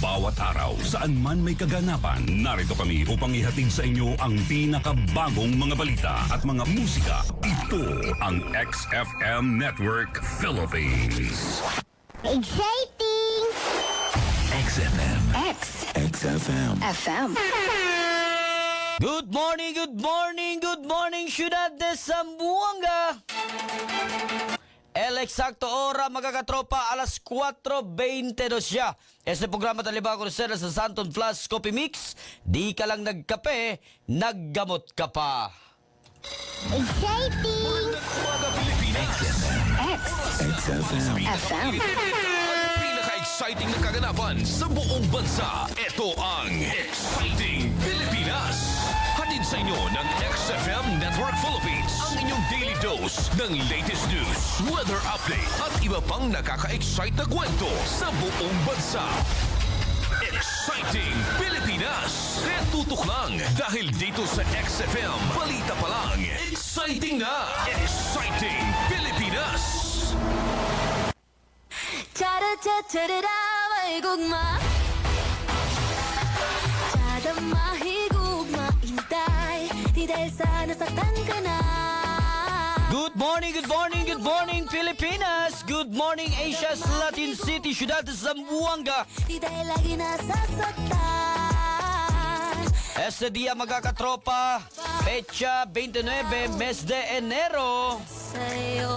Bawat araw, saan man may kaganapan, narito kami upang ihatid sa inyo ang pinakabagong mga balita at mga musika. Ito ang XFM Network Philippines. Exciting! XFM. XFM. Good morning, Ciudad de Zamboanga. El exacto hora, magkakatropa, alas 4:22 siya. Este programa taliba ko sa Santon Plus Coffee Mix. Di ka lang nagkape, naggamot ka pa. Exciting! XFM. Ang pinaka-exciting na kaganapan sa buong bansa. Ito ang Exciting Pilipinas. Hatid sa inyo ng XFM Network Philippines. Ang inyong daily dose ng latest news, weather update at iba pang nakaka-excite na kwento sa buong bansa. Exciting Pilipinas! Tutok lang dahil dito sa XFM, balita pa lang, exciting na! Exciting Pilipinas! 차라차차라라 말고마 차라마히고마 인тай Di dahil sa nasaktan ka na Good morning, Pilipinas! Good morning, Asia's Latin City, Ciudad de Zamboanga. Di dahil lagi nasasaktan Este día magkakatropa, pecha 29, mes de enero. Sa'yo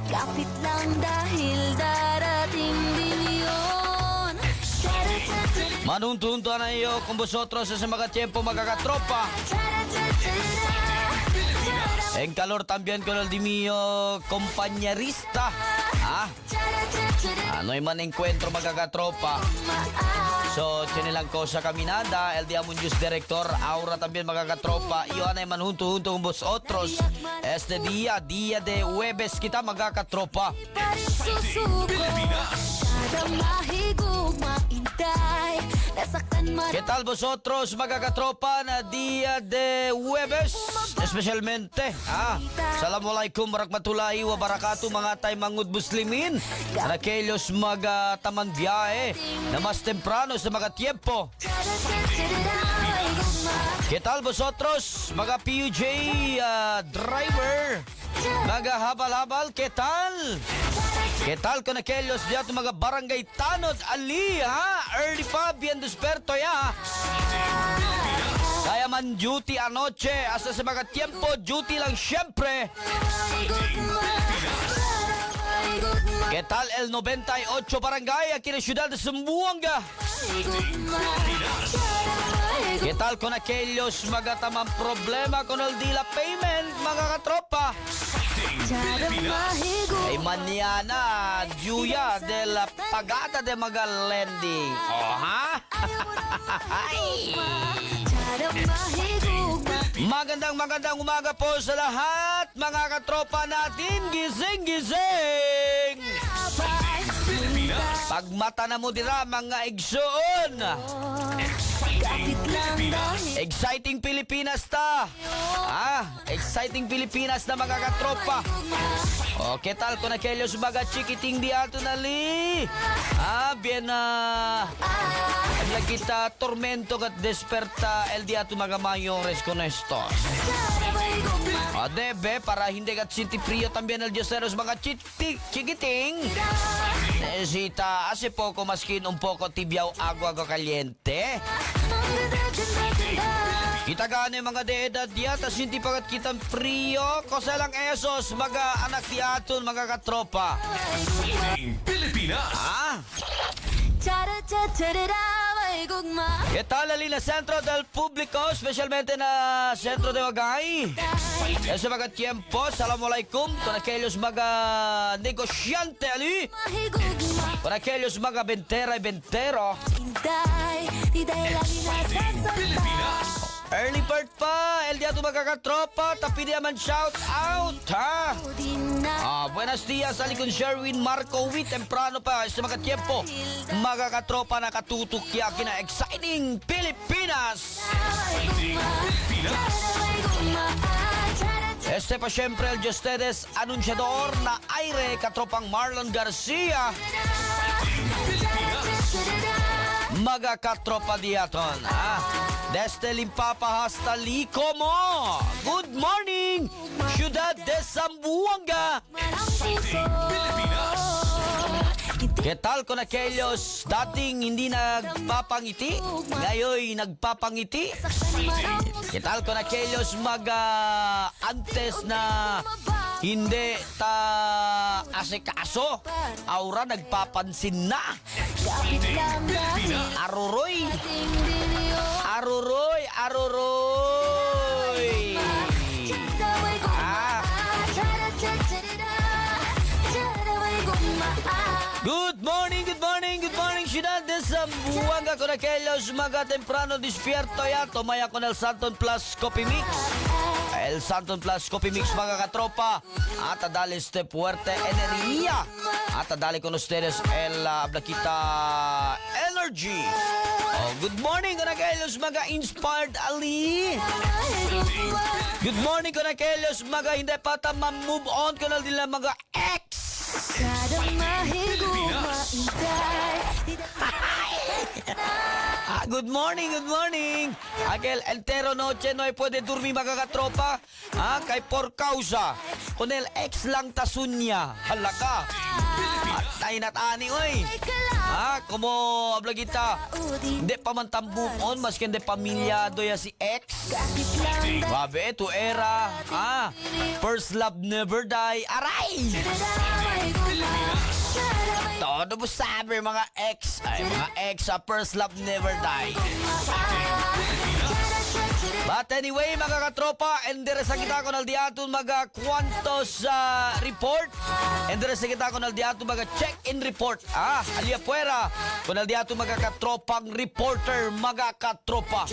Kapit lang dahil darating din yun 차라차차라 Manuntunto na iyo kung vosotros sa mga tiempo magkakatropa. En calor también con el de mi compañerista. Ano man encuentro magkakatropa. So, tiene lang ko sa caminada, el día Muñoz director, Aura también magkakatropa. Iyo anay man junto con vosotros. Este día de Huwebes kita magkakatropa. Susuko 차라마히고마 인тай Nasaktan man ¿Qué tal vosotros magkakatropa na día de Huwebes? Especialmente, Assalamualaikum warahmatullahi wabarakatuh mga tay mangud muslimin. Na aquellos magtaman biyahe na mas temprano sa mga tiempo. ¿Qué tal vosotros mga PUJ driver? Mga habal-habal, ¿qué tal? ¿Qué tal con aquellos de ato mga barangay Tanod Ali, Early pa, bien desperto ya. Kaya man duty anoche, hasta sa mga tiempo, duty lang siyempre. ¿Qué tal el 98 barangay aquí en Ciudad de Zamboanga? ¿Qué tal con aquellos magatamang problema con el dila payment, mga katropa? Ay mañana, Juya de la pagata de Magalendi. Magandang umaga po sa lahat, mga katropa natin. Gising! Pagmata na mo dira, mga igsoon. Kapit lang dahil Exciting Pilipinas ta. Exciting Pilipinas na mga katropa. O, ¿qué tal con aquellos mga chikiting di ato nali? Bien kita tormento kat desperta el di ato mga mayores con estos. Debe, para hindi kat sinti frío también el dioseros mga chikiting. Necesita hace poco maskin un poco tibiao agua caliente. Kita gani mga de-edad diya, tas hindi pagat kitang frio. Kosa lang esos, mga anak di aton, mga katropa. Exciting Pilipinas! 차라차차라라 말고마 ¿Qué tal, Alina Centro del Público, especialmente na Centro de Wagay? Ese mga tiempo, Assalamualaikum, con aquellos mga negosyante, ali? 마히고마 Con aquellos mga bentera y bentero. 인тай Di dahil lagi nasasaktan Pilipinas! Early bird pa, el día tu magkakatropa, tapi dia man shout out, Di na Buenos días, ali con Sherwin Marco Witt, temprano pa, sa mga tiempo, magkakatropa na katutok kaya kina Exciting Pilipinas. Exciting Pilipinas! Este pa syempre el de ustedes, anunciador na aire, katropang Marlon Garcia. Pilipinas! mga katropa diaton. Desde Limpapa hasta Licomo. Good morning, Ciudad de Zamboanga. Exciting Pilipinas. Ketal ko na Kelios, dating hindi nagpapangiti, ngayon nagpapangiti. Ketal ko na Kelios, antes na hindi ta asikaso, aura nagpapansin na. Aruroy, aruroy, aruroy. Good morning, good morning, good morning, Ciudad de Zamboanga. Con aquellos mga temprano dispierto ya, tomaya con el Santon Plus Coffee Mix. El Santon Plus Coffee Mix, mga katropa. At dali este fuerte energía. At dali con ustedes el Blaquita Energy. Oh, good morning, con aquellos mga inspired Ali. Good morning, con aquellos mga hindi pa move on con nila mga ex. Good morning, good morning. Aquel entero noche no hay puede dormir mga katropa. Kay por causa. Con el ex lang tasunya. Halaka. Tayo natani, oy. Como habla kita. Hindi pa man tambukon, maski hindi pamilyado ya si ex. Grabe, tu era. First love never die. Aray! Todo mo sabi mga ex. Ay, mga ex sa first love never die. But anyway, mga katropa, enderesa kita ko naldiaton mga kwantos report. Enderesa kita ko naldiaton mga check-in report. Alia puera. Ko naldiaton mga katropang reporter, mga katropa.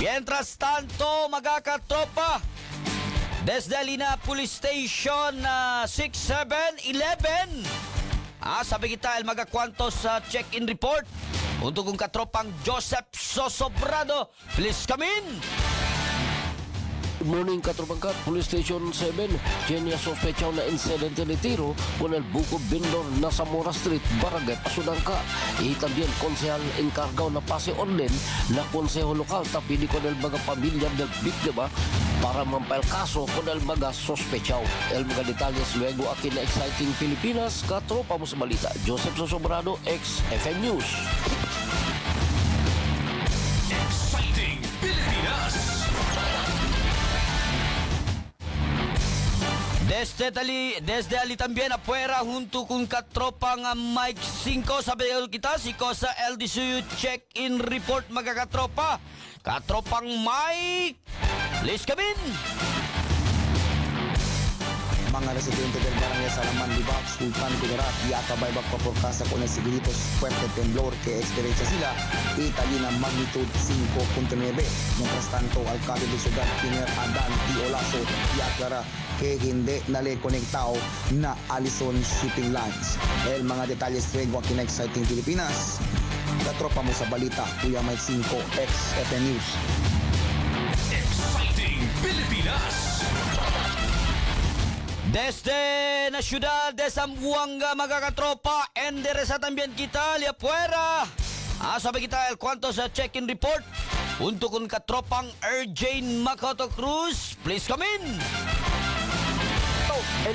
Mientras tanto, mga katropa, desde Alina Police Station 6711, sabi kita el mga kwantos check-in report. Untuk kong katropang Joseph Sosobrado, please come in. Good morning, Katrobangkat, Police Station 7. Kenya sospechaw na insidente de tiro con el buko vendor na Zamora Street, Barangay Pasunangka. Y también konsehal encargado na pase orden na konseho lokal tapili con el mga pamilya del biktima para mampel kaso con el mga sospechaw. El mga detalles luego aquí na Exciting Pilipinas. Katropa mo sa balita, Joseph Sosobrado, XFM News. Exciting Pilipinas. Desde Ali también afuera junto con katropang Mike 5 sabi kita si Kosa LDCU check-in report mga katropa. Katropang Mike, please come in. Mga residente del barangay Salaman, Libak, Sultan Kudarat, Yakabay, Bagpaporkasa con el seguiditos fuerte temblor que experiencia sila y talina magnitud 5.9. Mientras tanto, alcalde de ciudad, Kiner Adan Tiolaso, Yakara, que hindi nale-konektao na Allison Shipping Lines. El mga detalles trego aquí na Exciting Pilipinas. Katropa mo sa balita, Kuya Mike 5, XFM News. Exciting Pilipinas. Desde la ciudad de Zamboanga, mga katropa, endereza también kita, liya fuera. Sabi kita el cuantos check-in report. Junto con katropang Erjane Makoto Cruz, please come in.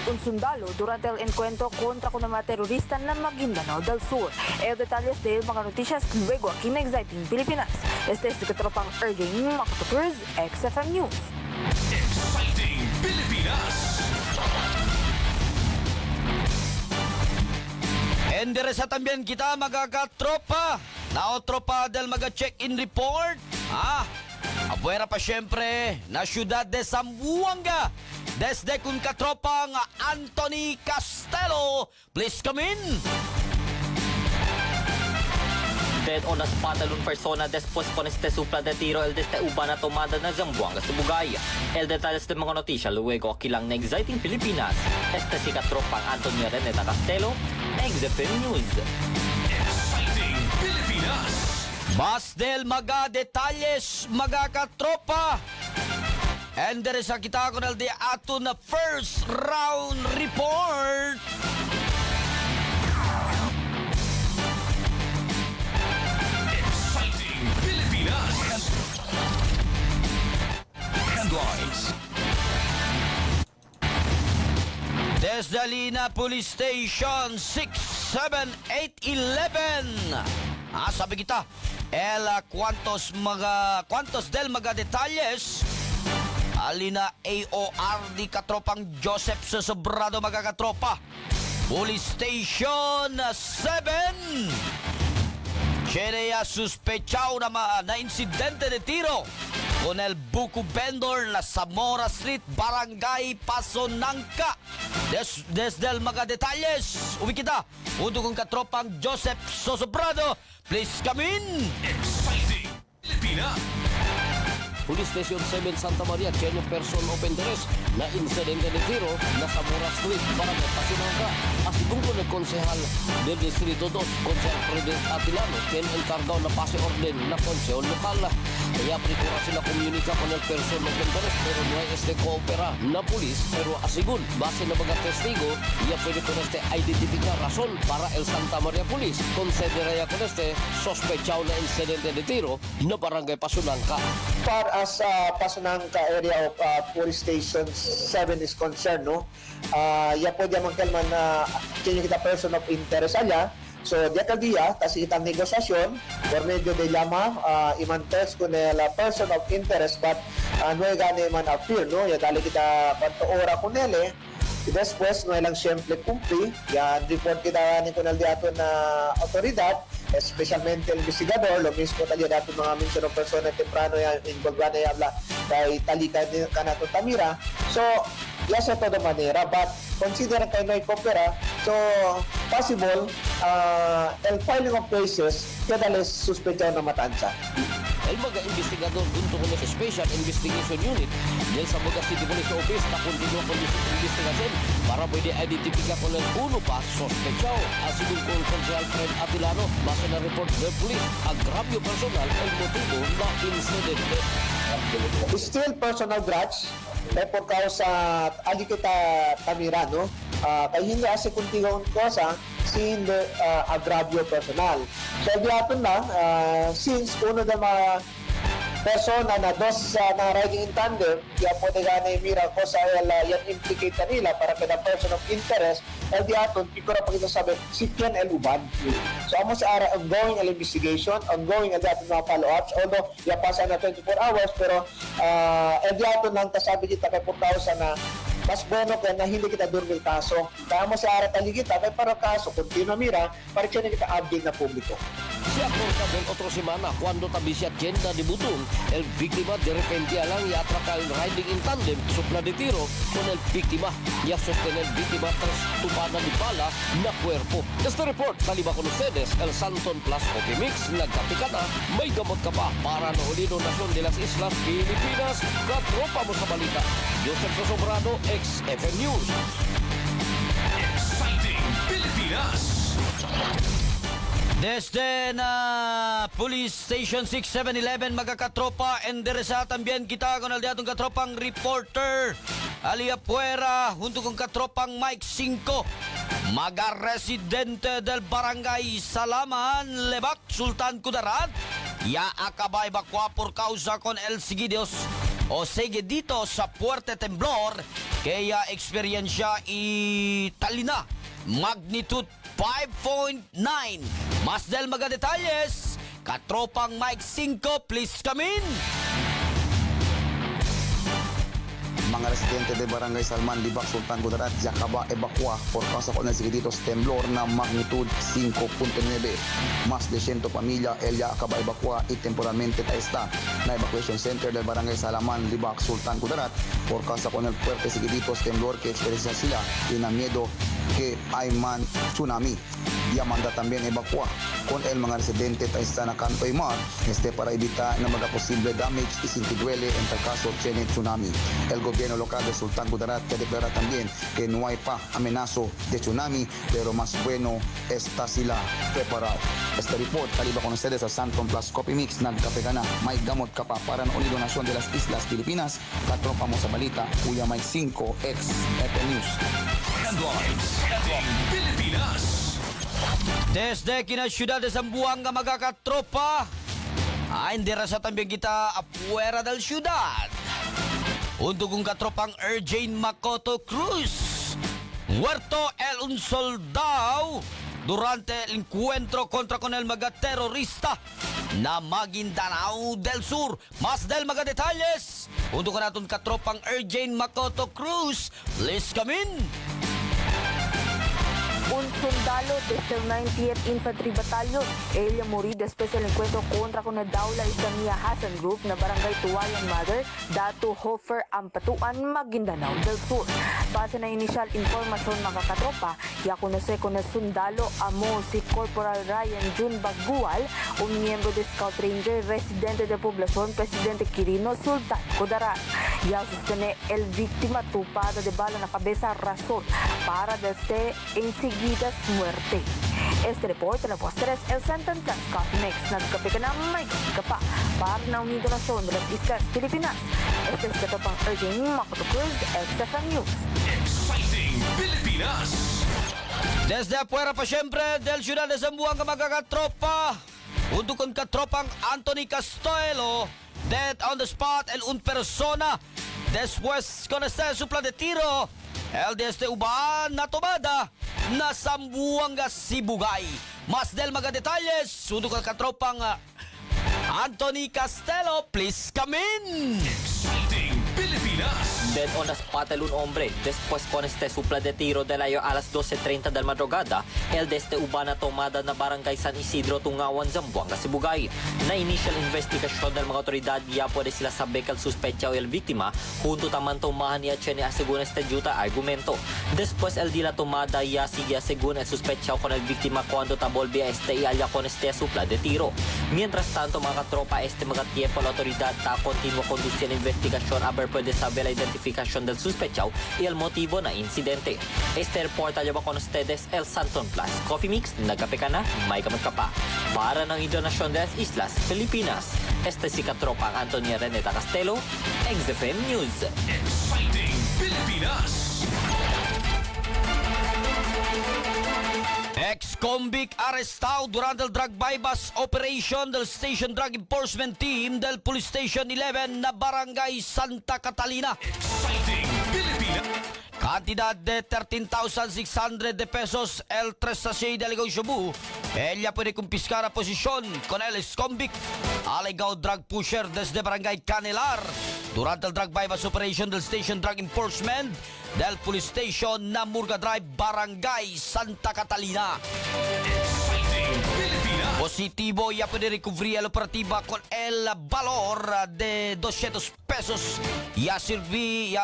Un sundalo durante el encuentro contra con mga terorista ng Maguindanao del Sur. Detalles de mga noticias luego aquí en Exciting Pilipinas. Este es el katropang Erjane Makoto Cruz, XFM News. Exciting Pilipinas. Endereza también kita mga katropa. Na tropa del mga check-in report. Afuera pa syempre na ciudad de Zamboanga. Desde kun katropang Anthony Castelo, please come in. dead on the spot alun persona después con este supla de tiro el desde Ubana tomada na Zamboanga sa Bugaya. El detalles de mga notisya luego aquí lang na Exciting Pilipinas. Este si katropang Antonio Reneta Castelo, XFM News. Exciting Pilipinas. Mas del mga detalles, mga katropa. And there is a kita ko de ato na first round report. Exciting Pilipinas. Headlines. Desde Lina Police Station 67811. Sabi kita, cuantos del mga detalles alina AOR di katropang Joseph sa Sobrado mga katropa. Police Station 7. Cherea suspechao na insidente de tiro con el buko vendor na Zamora Street, Barangay Pasonangka. Desde el mga detalles, uwi kita. Undo kong katropang Joseph Sosobrado. Please come in. Exciting Pilipinas. Police Station 7 Santa Maria, Kenyo person of interest na insidente de tiro na Zamora Street, Barangay Pasonangka. Asigong ko ng konsehal del Distrito 2, Konsehal President Atilano, Ken encargao na pase orden na konsehal lokal. Kaya prikura sila komunika con el person of interest pero no hay coopera na police pero asigun base na mga testigo ya pwede con identificar razón para el Santa Maria Police considera ya con sospechao na insidente de tiro na Barangay Pasonangka. Far as Pasonangka area of Police Station 7 is concerned, no? Ya pwede mangkalman na kita person of interest allá. So, di alcaldía, kasi itang negosasyon, por medio de llama, imantes con el person of interest, but no gane man appear, no? Ya dali kita kanto ora con ele, y después no lang siyempre kumpli, ya report kita ni kunal di ato na autoridad, especialmente el investigador, lo mismo tayo natin mga mention of persona temprano ya involved na yabla kay talika ka na Tamira. So, ya sa todo manera, but consider kayo na ikopera, so possible el filing of cases kaya suspechado na matansa. El mga investigador junto con el Special Investigation Unit del Zamboanga City Police Office na continua con la investigación para pwede identificar con el uno pa sospechao. Así con Konsehal Fred Atilano, base na report del police, agravio personal el motivo na incidente. Still personal grudge por causa ali kita Tamira, no? Kaya hindi kasi kuntigong kosa sin agravio personal. So, diyaton lang, since uno na mga persona na dos na riding in tandem, kaya po na mira ko sa yan implicate na nila para kada person of interest, el diyaton, pikura pa kita sabi, si Ken El Uban. So, amo sa ara, ongoing ang investigation, ongoing ang diyaton mga follow-ups, although, yapasa na 24 hours, pero el diyaton lang kasabi kita kay 4,000 na mas bueno kaya na hindi kita durmil kaso. Kaya mo sa arat aligita, may para kaso, continue mira, para siya na kita update na publiko. Si acorta del otro semana cuando tabisya tienda de Butong, el víctima de repente lang y atraca el riding in tandem, supla de tiro con el víctima y a sostener víctima tras tupada de bala na cuerpo. Este report, taliba con ustedes, el Santon Plus Coffee Mix, nagkapikana, may gamot ka pa para na Unido Nasyon de las Islas Pilipinas, katropa mo sa balita. Joseph Sosobrado, XFM News. Exciting Pilipinas. Desde na Police Station 6711 magkakatropa, endereza también kita con el diatong katropang reporter Alia Puera junto con katropang Mike 5, mga residente del Barangay Salaman, Lebak, Sultan Kudarat, ya acaba evacua por causa con el seguidos o seguidito sa Puerto Temblor kaya eksperyensya italina magnitude 5.9. Mas del mga detalles, katropang Mike 5, please come in. Mga residente de Barangay Salman, Libak, Sultan Kudarat, ya acaba evacua por causa con el seguiditos temblor na magnitud 5.9. Más de 100 familia, el ya acaba evacua y temporalmente está na evacuation center del Barangay Salaman, Libak, Sultan Kudarat por causa con el fuerte seguiditos temblor que experiencia sila y na miedo que Ayman Tsunami. Ya manda también evacua con el mga residente tayo sa Nacanto y Mar para evitar na magposible damage y sin que duele en tal caso tiene tsunami. El gobierno local de Sultan Kudarat que declara también que no hay pa amenazo de tsunami pero más bueno está sila preparado. Este report kaliba con ustedes sa Santon Plus Coffee Mix nagkape ka na may gamot ka pa para ng Donasyon de las Islas Pilipinas katropa mo sa balita Kuya Mike 5 ex FM News. Headlines. Pilipinas. Desde Ciudad de Zamboanga magkakatropa, hindi rasa también kita afuera del ciudad. Untuk kong katropang Erjane Makoto Cruz, muerto un soldado durante el encuentro contra con el mga terorista na Maguindanao del Sur. Más del mga detalles, untuk natin katropang Erjane Makoto Cruz, please come in. Un sundalo desde el 90th Infantry Battalion, ella morí después del encuentro contra con el Daula Islamia Hassan Group na Barangay Tuwayan Mother, Datu Hofer, Ampatuan, Maguindanao del Sur. Base na initial informasyon makakatropa, ya conose con el sundalo amo si Corporal Ryan Jun Bagbual, un miembro de Scout Ranger, residente de población, Presidente Quirino Sultan Kudarat. Ya sostene el víctima tupada de bala na cabeza razón para desde enseguida muerte. Este report na postres El Santon Plus Coffee Mix. Nagkape ka na may kape ka pa para na Unido Nasyon de las Islas Pilipinas. Este es katopang Erjane Makoto Cruz, XFM News. Exciting Pilipinas. Desde afuera pa siyempre del Ciudad de Zamboanga magkakatropa. Untuk con katropang Anthony Castoelo, dead on the spot el un persona. Después con este supla de tiro, el de este uban na tomada na Zamboanga Sibugay. Mas del mga detalles, untuk con katropang Anthony Castello, please come in. Exciting Pilipinas. Dead on the spot el un hombre. Después con este supla de tiro de layo a las 12:30 del madrugada, el de este ubana tomada na Barangay San Isidro, Tungawan, Zamboanga, Sibugay. Na initial investigasyon ng mga otoridad, ya puede sila saber que el sospecha o el víctima, junto taman tomahan niya tiene según este yuta argumento. Después el de la tomada ya sigue según el sospecha con el víctima cuando tabolvia este y allá con este supla de tiro. Mientras tanto, mga tropa, mga tiempo la autoridad ta continua conduciendo investigasyon a ver puede saber la identificación del sospechado y el motivo na incidente. Este reporta lleva con ustedes el Santon Plus Coffee Mix, nagkape ka na, may kamot ka pa. Para ng Donasyon de las Islas Pilipinas, este si katropang Antonia Reneta Castelo, XFM News. Exciting Pilipinas. Ex-convict arrestado durante el drug bypass operation del Station Drug Enforcement Team del Police Station 11 na Barangay Santa Catalina. Exciting Pilipinas. Cantidad de 13,600 de pesos el 3 de Aligao Cebu. Ella puede confiscar a posición con el ex-convict Aligao drug pusher desde Barangay Canelar durante el drug bypass operation del Station Drug Enforcement del Police Station na Murga Drive, Barangay Santa Catalina. Exciting Pilipinas. Positivo, ya puede recubrir el operativa con el valor de 200 pesos. Ya serví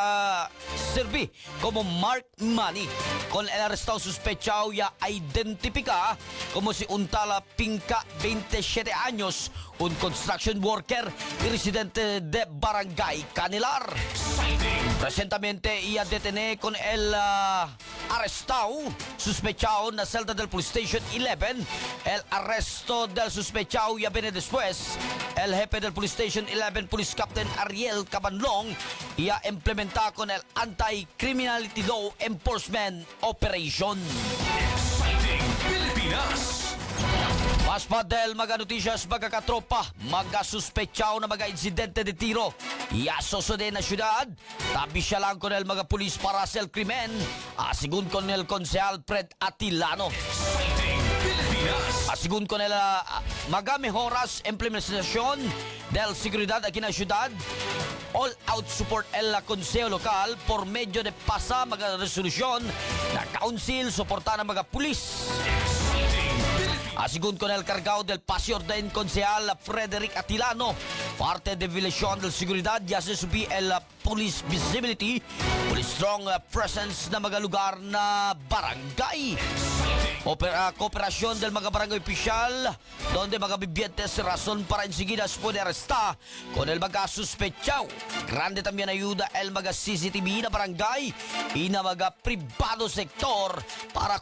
como mark money. Con el arrestado sospechado ya identifica como si Untala Pinca, 27 años, un construction worker y residente de Barangay Canelar. Recientemente ya detene con el arrestado sospechado en la celda del Police Station 11. El arresto del sospechado ya viene después. El jefe del Police Station 11, Police Captain Ariel Cabanlong, ya implementa con el Anti-Criminality Law Enforcement Operation. Exciting Pilipinas. Mas pa del mga noticias magkakatropa, mga suspechao na mga insidente de tiro. Yasoso na syudad, tabi siya lang con el mga pulis para sa krimen. Asigun con el Konsehal Fred Atilano. Exciting Pilipinas. Asigun con el magamejoras implementación del seguridad aquí na syudad. All out support el Consejo Local por medio de pasa mga resolusyon na council suporta ng mga pulis. Exciting Pilipinas. Según con el cargado del Paseo del Concejal Frederick Atilano, parte de División de Seguridad, ya se subí el police visibility, police strong presence na mga lugar na barangay. Kooperación del mga barangay oficial, donde mga vivientes razón para enseguida se puede arrestar con el mga sospechado. Grande también ayuda el mga CCTV na barangay y na mga privado sector para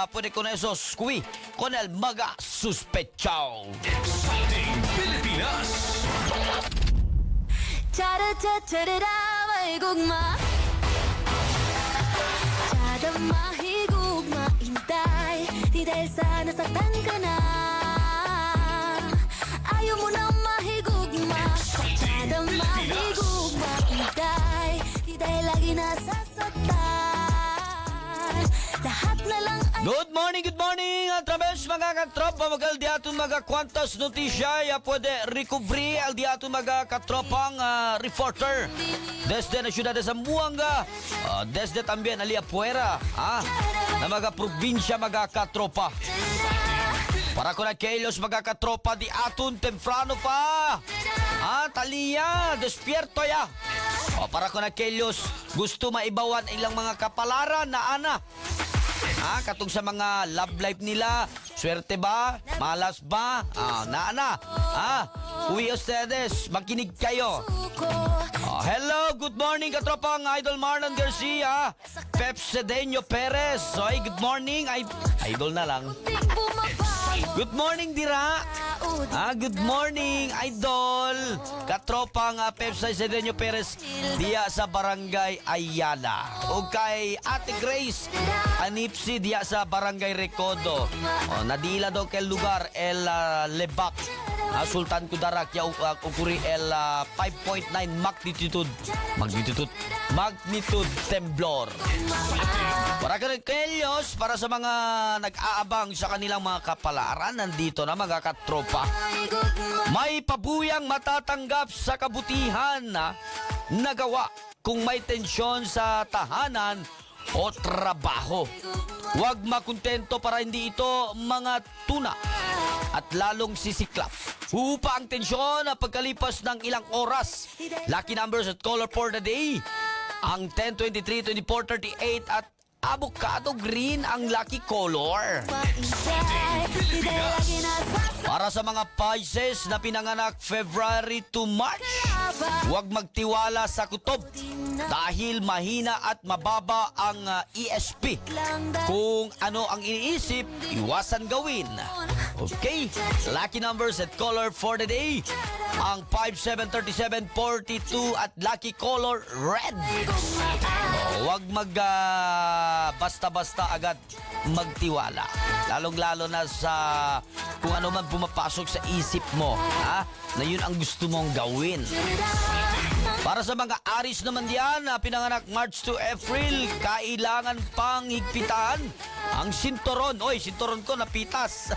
puede con eso squee con el mga sospechado. Exciting Pilipinas! 차르차차르라 말국마 차담마 hintay Di dahil sa nasaktan ka na Ayaw mo na mahigugma Kada mahigugma hintay Di dahil lagi nasasaktan Lahat na lang ay Good morning, através mga katropa, magal di ato mga kwantas notisya, ya pwede recovery al di ato mga katropang reporter. Desde na ciudad de Zamboanga, desde también alia fuera, na mga probinsya mga katropa. Para con aquellos mga katropa di aton temprano pa, taliya, despierto ya. Para con aquellos gusto maibawan ilang mga kapalaran na ana. Katong sa mga love life nila, swerte ba? Malas ba? Naana. Uwi ustedes, makinig kayo. Hello, good morning katropang Idol Marlon Garcia, Pep Cedeño Perez. Oy, good morning. Idol na lang. Good morning, Dira. Good morning, Idol. Katropang Pep Cedeño Perez diya sa Barangay Ayala. O kay Ate Grace Anipsi diya sa Barangay Recodo. Nadila daw kay lugar El Lebak. Sultan Kudarak ya ukuri el 5.9 magnitude temblor. Para kanyos, para sa mga nag-aabang sa kanilang mga kapalaran, nandito na mga katropa. May pabuyang matatanggap sa kabutihan na nagawa kung may tensyon sa tahanan o trabaho. Huwag makontento para hindi ito mga tuna at lalong sisiklap. Hupa ang tensyon na pagkalipas ng ilang oras. Lucky numbers at color for the day. Ang 10, 23, 24, 38 at avocado green ang lucky color. Para sa mga Pisces na pinanganak February to March, huwag magtiwala sa kutob dahil mahina at mababa ang ESP. Kung ano ang iniisip, iwasan gawin. Okay, lucky numbers at color for the day. Ang 5, 7, 37, 42 at lucky color red. Huwag basta-basta agad magtiwala. Lalong-lalo na sa kung ano man pumapasok sa isip mo, na yun ang gusto mong gawin. Para sa mga Aris naman diyan na pinanganak March to April, kailangan pang higpitan ang sinturon. Oy, sinturon ko napitas.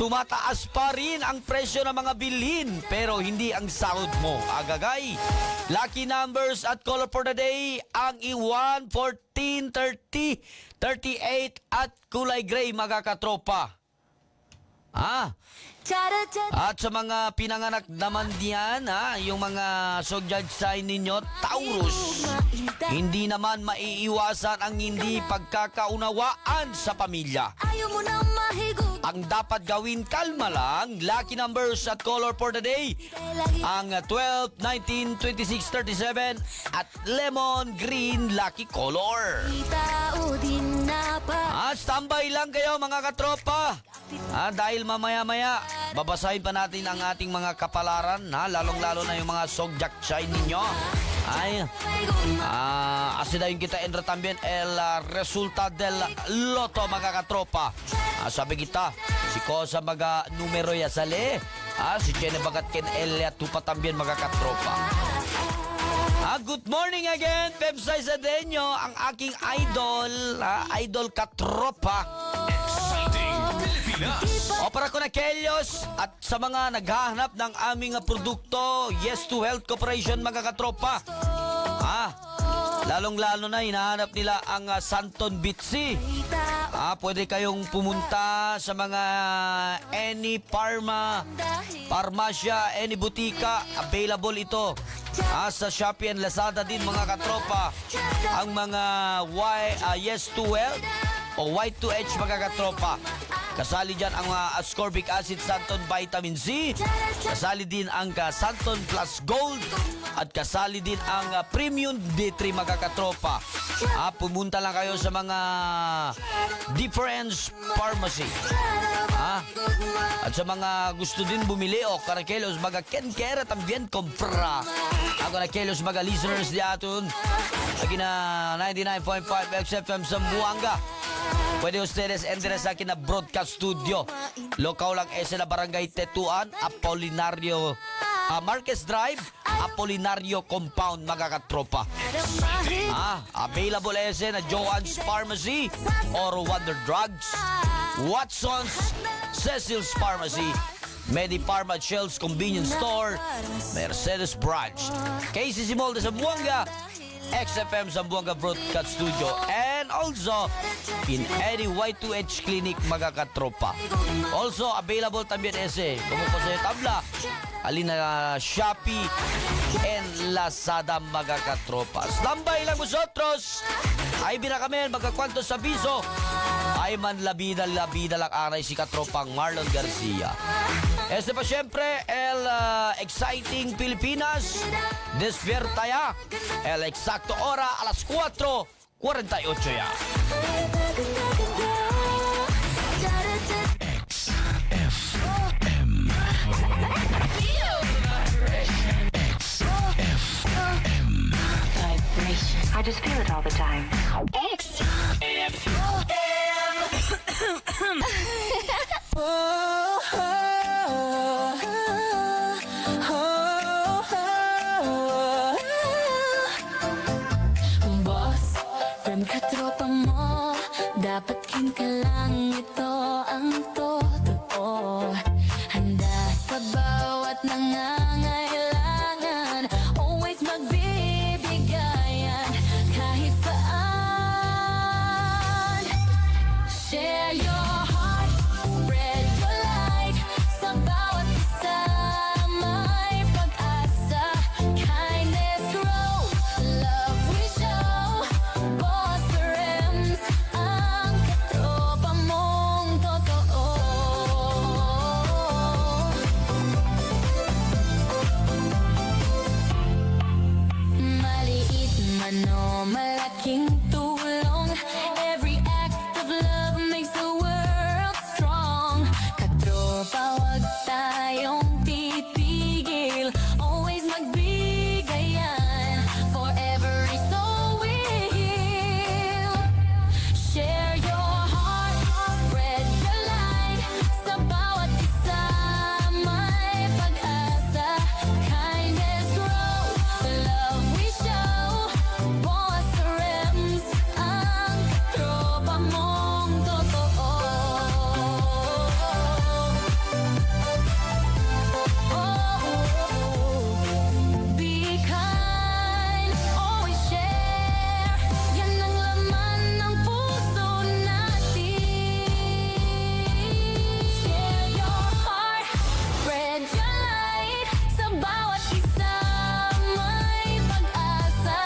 Tumataas pa rin ang presyo ng mga bilhin pero hindi ang sahod mo. Agagay. Lucky numbers at color for the day ang I1, 14, 30, 38 at kulay gray mga katropa. At sa mga pinanganak naman diyan, yung mga zodiac sign ninyo, Taurus, hindi naman maiiwasan ang hindi pagkakaunawaan sa pamilya. Ang dapat gawin, kalma lang. Lucky numbers at color for the day, ang 12, 19, 26, 37 at lemon green lucky color. Standby lang kayo mga katropa. Dahil mamaya-maya, babasahin pa natin ang ating mga kapalaran, lalong-lalo na yung mga zodiac sign ninyo. Así dayon kita entra también el resulta del loto mga katropa. Sabi kita, si Kosa mga numero ya sale. Si Chene bagat ken Elia tupa también mga katropa. Good morning again, Pepsay Sadeño, ang aking idol, idol katropa. Exciting Pilipinas! Para con aquellos at sa mga naghahanap ng aming produkto, Yes to Health Corporation mga katropa. Lalong-lalo na hinahanap nila ang Santon Bitsi. Pwede kayong pumunta sa mga any parmasya, any butika, available ito. Sa Shopee and Lazada din mga katropa. Ang mga Yes to Health o Y2H mga katropa. Kasali dyan ang ascorbic acid, Santon Vitamin C. Kasali din ang Santon Plus Gold. At kasali din ang Premium D3 mga katropa. Pumunta lang kayo sa mga difference pharmacy. At sa mga gusto din bumili o karakelos mga kenkera tambien kompra. Ako na kelos mga listeners di aton. Lagi na 99.5 XFM Zamboanga. Pwede ustedes entrar sa akin na broadcast studio. Lokaw lang sa na Barangay Tetuan, Apolinario Marquez Drive, Apolinario Compound mga katropa. Available na Joann's Pharmacy or Wonder Drugs, Watson's, Cecil's Pharmacy, Mediparma Shells Convenience Store, Mercedes Branch, KCC Mall de Zamboanga, XFM Zamboanga Broadcast Studio, and also in any Y2H Clinic mga katropa. Also available también kumuko sa tabla alina Shopee and Lazada mga katropa. Standby lang vosotros. Ay bina kami magkakwanto sa biso. Ay man labida lang aray si katropang Marlon Garcia. Pa syempre el Exciting Pilipinas. Despierta ya. El exacto hora alas 4:48 ya. I just feel it all the time. Boss, from katropa mo, dapat kin ka lang, ito ang totoo. Handa sa bawat nangangailangan, always magbibigayan kahit saan. Share your heart, spread your light, sa bawat isa may pag-asa. Kindness grows, love we show. Boss Rems, ang katropa mong totoo. Maliit man o malaking tulong, every act of love makes the world strong. Katropa, wag tayong titigil, always magbigayan, forever is all we will. Share your heart, spread your light, sa bawat isa may pag-asa. Kindness grows, love we show. Boss Rems, ang katropa mong totoo. Be kind, always share. Yan ang laman ng puso natin. Share your heart, spread your light, sa bawat isa may pag-asa.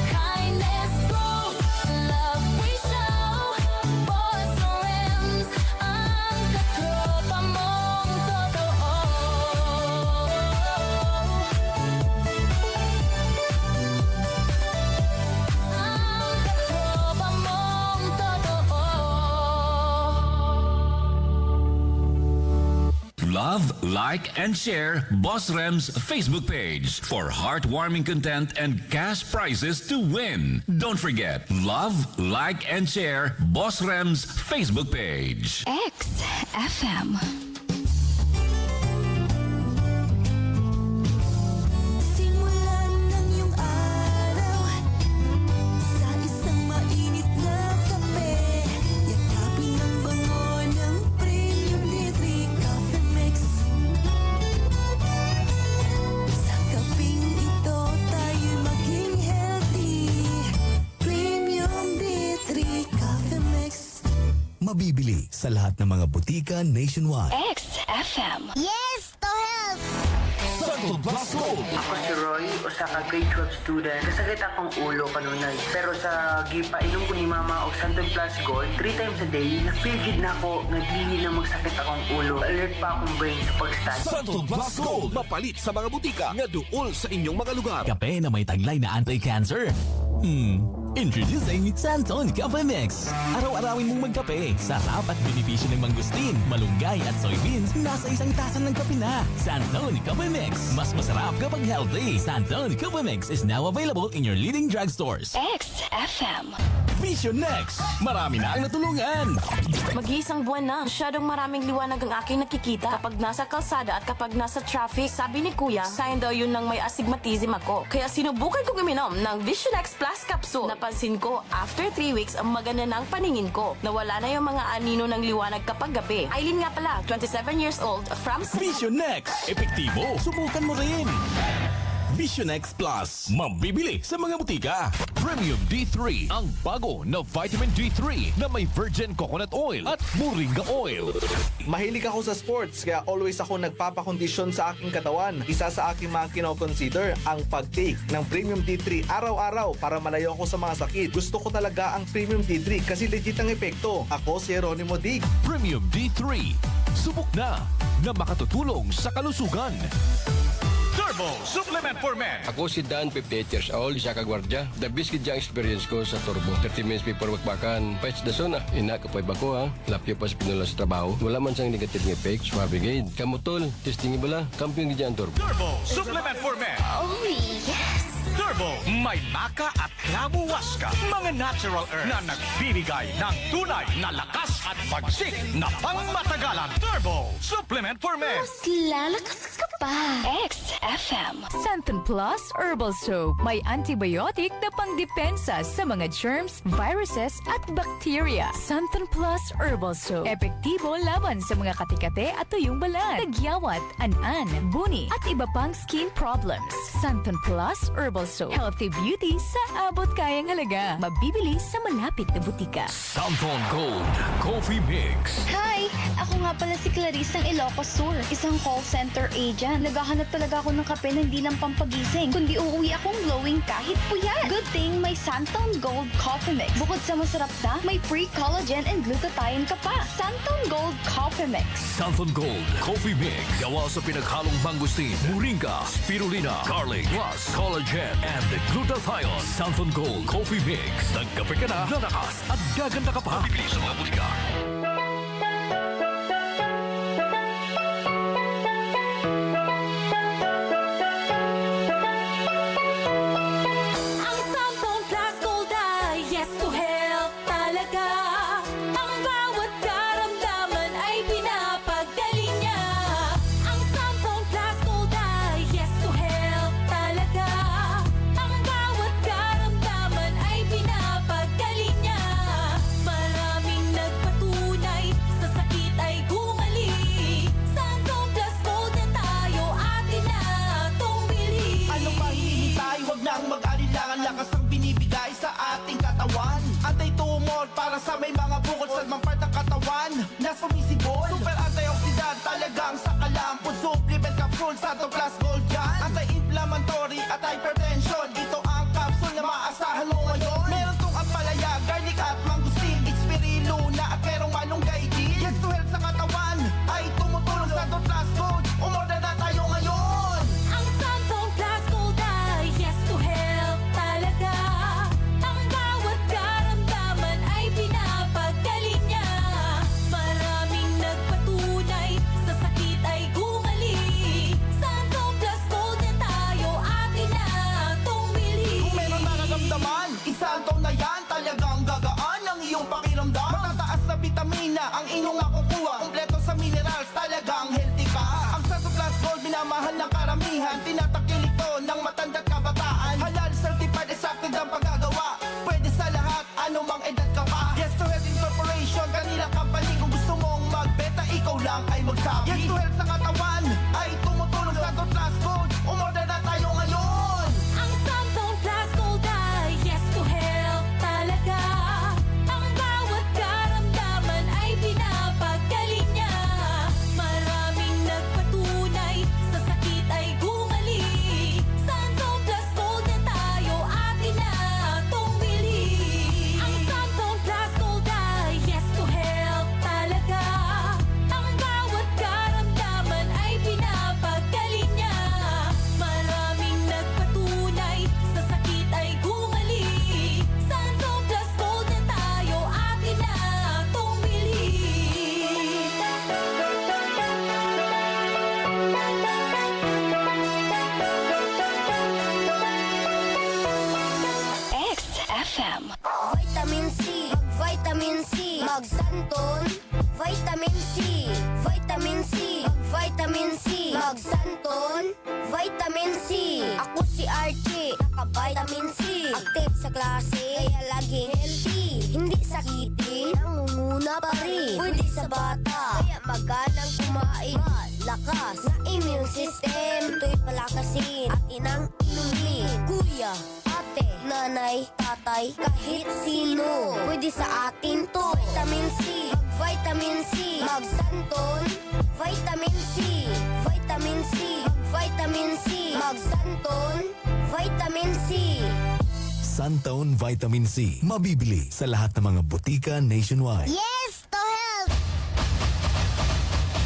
Kindness grows, love we show. Boss Rems, ang katropa mong totoo. Ang katropa mong totoo. Love, like, and share Boss Rem's Facebook page for heartwarming content and cash prizes to win. Don't forget, love, like, and share Boss Rem's Facebook page. XFM. Simulan ng iyong araw sa isang mainit na kape. Yakapin ang bango ng Premium D3 Coffee Mix. Sa kaping ito tayo maging healthy. Premium D3 Coffee Mix. Friday sa lahat ng mga butika nationwide. XFM. Yes, to help! Santon Plus Gold. Ako si Roy, usa ka grade 12 student. Kasakit akong ulo kanunay. Pero sa gipa inom ko ni mama og Santon Plus Gold 3 times a day, na-feel good na ako nga dili na magsakit akong ulo. Alert pa akong brain sa pag-study. Santon Plus Gold. Mapalit sa mga butika nga duol sa inyong mga lugar. Kape na may taglay na anti-cancer. Introducing Santon Cafe Mix. Araw-arawin mong magkape. Sarap at benepisyo ng mangustin, malunggay at soybeans nasa isang tasa ng kape na. Santon Cafe Mix. Mas masarap kapag healthy. Santon Cafe Mix is now available in your leading drugstores. XFM. Vision Next. Marami na ang natulungan. Mag-iisang buwan na. Masyadong maraming liwanag ang aking nakikita kapag nasa kalsada at kapag nasa traffic. Sabi ni Kuya, sign daw yun ng may astigmatism ako. Kaya sinubukan kong uminom ng Vision X Plus Capsule. Napansin ko, after 3 weeks, ang maganda ng paningin ko. Nawala na yung mga anino ng liwanag kapag gabi. Aileen nga pala, 27 years old, from... Vision Next. Epektibo. Subukan mo rin. Vision X Plus. Mabibili sa mga butika. Premium D3, ang bago na vitamin D3 na may virgin coconut oil at moringa oil. Mahilig ako sa sports kaya always ako nagpapakondisyon sa aking katawan. Isa sa aking mga kinoconsider ang pag-take ng Premium D3 araw-araw para malayo ako sa mga sakit. Gusto ko talaga ang Premium D3 kasi legit ang epekto. Ako si Jeronimo Dig. Premium D3, subok na makatutulong sa kalusugan. Turbo Supplement for Men. Ako si Dan, 58 years old, isa ka gwardya. The best gid experience ko sa Turbo. 30 minutes before magbakan, patch the zona. Ina ka pa ko ha. Lapyo pa sa pinula sa trabaho. Wala man sang negative ng effect. Swabe gid. Kamutol, testing bala. Kampiyon gid ang Turbo. Turbo Supplement for Men. Oh, yes. Turbo, may maka at klabuwas ka. Mga natural earth na nagbibigay ng tunay na lakas at bagsik na pangmatagalan. Turbo Supplement for Men. Mas lalakas ka pa! XFM. Santon Plus Herbal Soap. May antibiotic na pangdepensa sa mga germs, viruses at bacteria. Santon Plus Herbal Soap. Epektibo laban sa mga katikate at tuyong balat, tagyawat, an-an, buni at iba pang skin problems. Santon Plus Herbal Soap. Healthy beauty sa abot kayang halaga. Mabibili sa malapit na butika. Santon Gold Coffee Mix. Hi! Ako nga pala si Clarice ng Ilocos Sur. Isang call center agent. Naghahanap talaga ako ng kape na hindi lang pampagising, kundi uuwi akong glowing kahit puyat. Good thing may Santon Gold Coffee Mix. Bukod sa masarap na, may pre-collagen and glutathione ka pa. Santon Gold Coffee Mix. Santon Gold Coffee Mix. Gawa sa pinaghalong mangustin, moringa, spirulina, garlic, plus collagen and glutathione. Santon Gold Coffee Mix. Nagkape ka na, lalakas at gaganda ka pa. Bibili sa mga butika. Ang Santon Plus Gold ay yes to help talaga. Ang bawat karamdaman ay pinapagaling niya. Ang Santon Plus Gold ay yes to help talaga. Ang bawat karamdaman ay pinapagaling niya. Maraming nagpatunay sa sakit ay gumaling. Santon Plus Gold na tayo, atin na tong bilhin. Ano pa hinihintay? Huwag nang mag-alilangan, lakas ang binibigay sa ating katawan. Anti-tumor para sa may mga bukol sa mga part ng katawan na sumisibol. Super antioxidant talagang sakalampo. Supplement capsule, Santon Plus Gold yan. Anti-inflammatory at hypertension. Ito ang capsule na maasahan mo ngayon. Meron tong ampalaya, garlic at mangustin, spirulina at merong malunggay din. Yes to health sa katawan ay tumutulong. Santon Plus Gold, umorder na tayo ngayon. Ang Santon Plus Gold ay yes to help talaga. Ang bawat karamdaman ay pinapagaling niya. Maraming nagpatunay sa sakit ay gumaling. Santon Plus Gold na tayo, atin na tong bilhin. Kung meron nararamdaman, isanton na yan. Talagang gagaan ang iyong pakiramdam. Matataas na vitamina ang inyong nakukuha. Kompleto sa minerals, talagang healthy ka. Ang Santon Plus Gold, minamahal ng karamihan. Tinatakil ito ng matanda't kabataan. Halal certified, exacted ang paggagawa. Pwede sa lahat, anumang edad ka pa. Yes to Health Incorporation, kanilang company. Kung gusto mong magbenta, ikaw lang ay magsabi. Yes to Health sa katawan ay tumutulong. Santon Plus Gold, umorder na tayo ngayon. Ang Santon Plus Gold ay yes to help talaga. Ang bawat karamdaman ay pinapagaling. FM. Vitamin C, vitamin C, Magsanton, vitamin C, vitamin C, vitamin C, Magsanton, vitamin C. Ako si Archie, naka-vitamin C, active sa klase, kaya laging healthy. Hindi sakitin, nangunguna pa rin. Pwede sa bata, kaya maganang kumain. Lakas na immune system, ito'y palakasin at inang inumin. Kuya, ate, nanay, tatay, kahit sino, pwede sa atin to. Vitamin C, vitamin C, Magsanton, vitamin C, vitamin C, vitamin C, Magsanton, vitamin C. Santon Vitamin C. Mabibili sa lahat ng mga butika nationwide. Yes to health!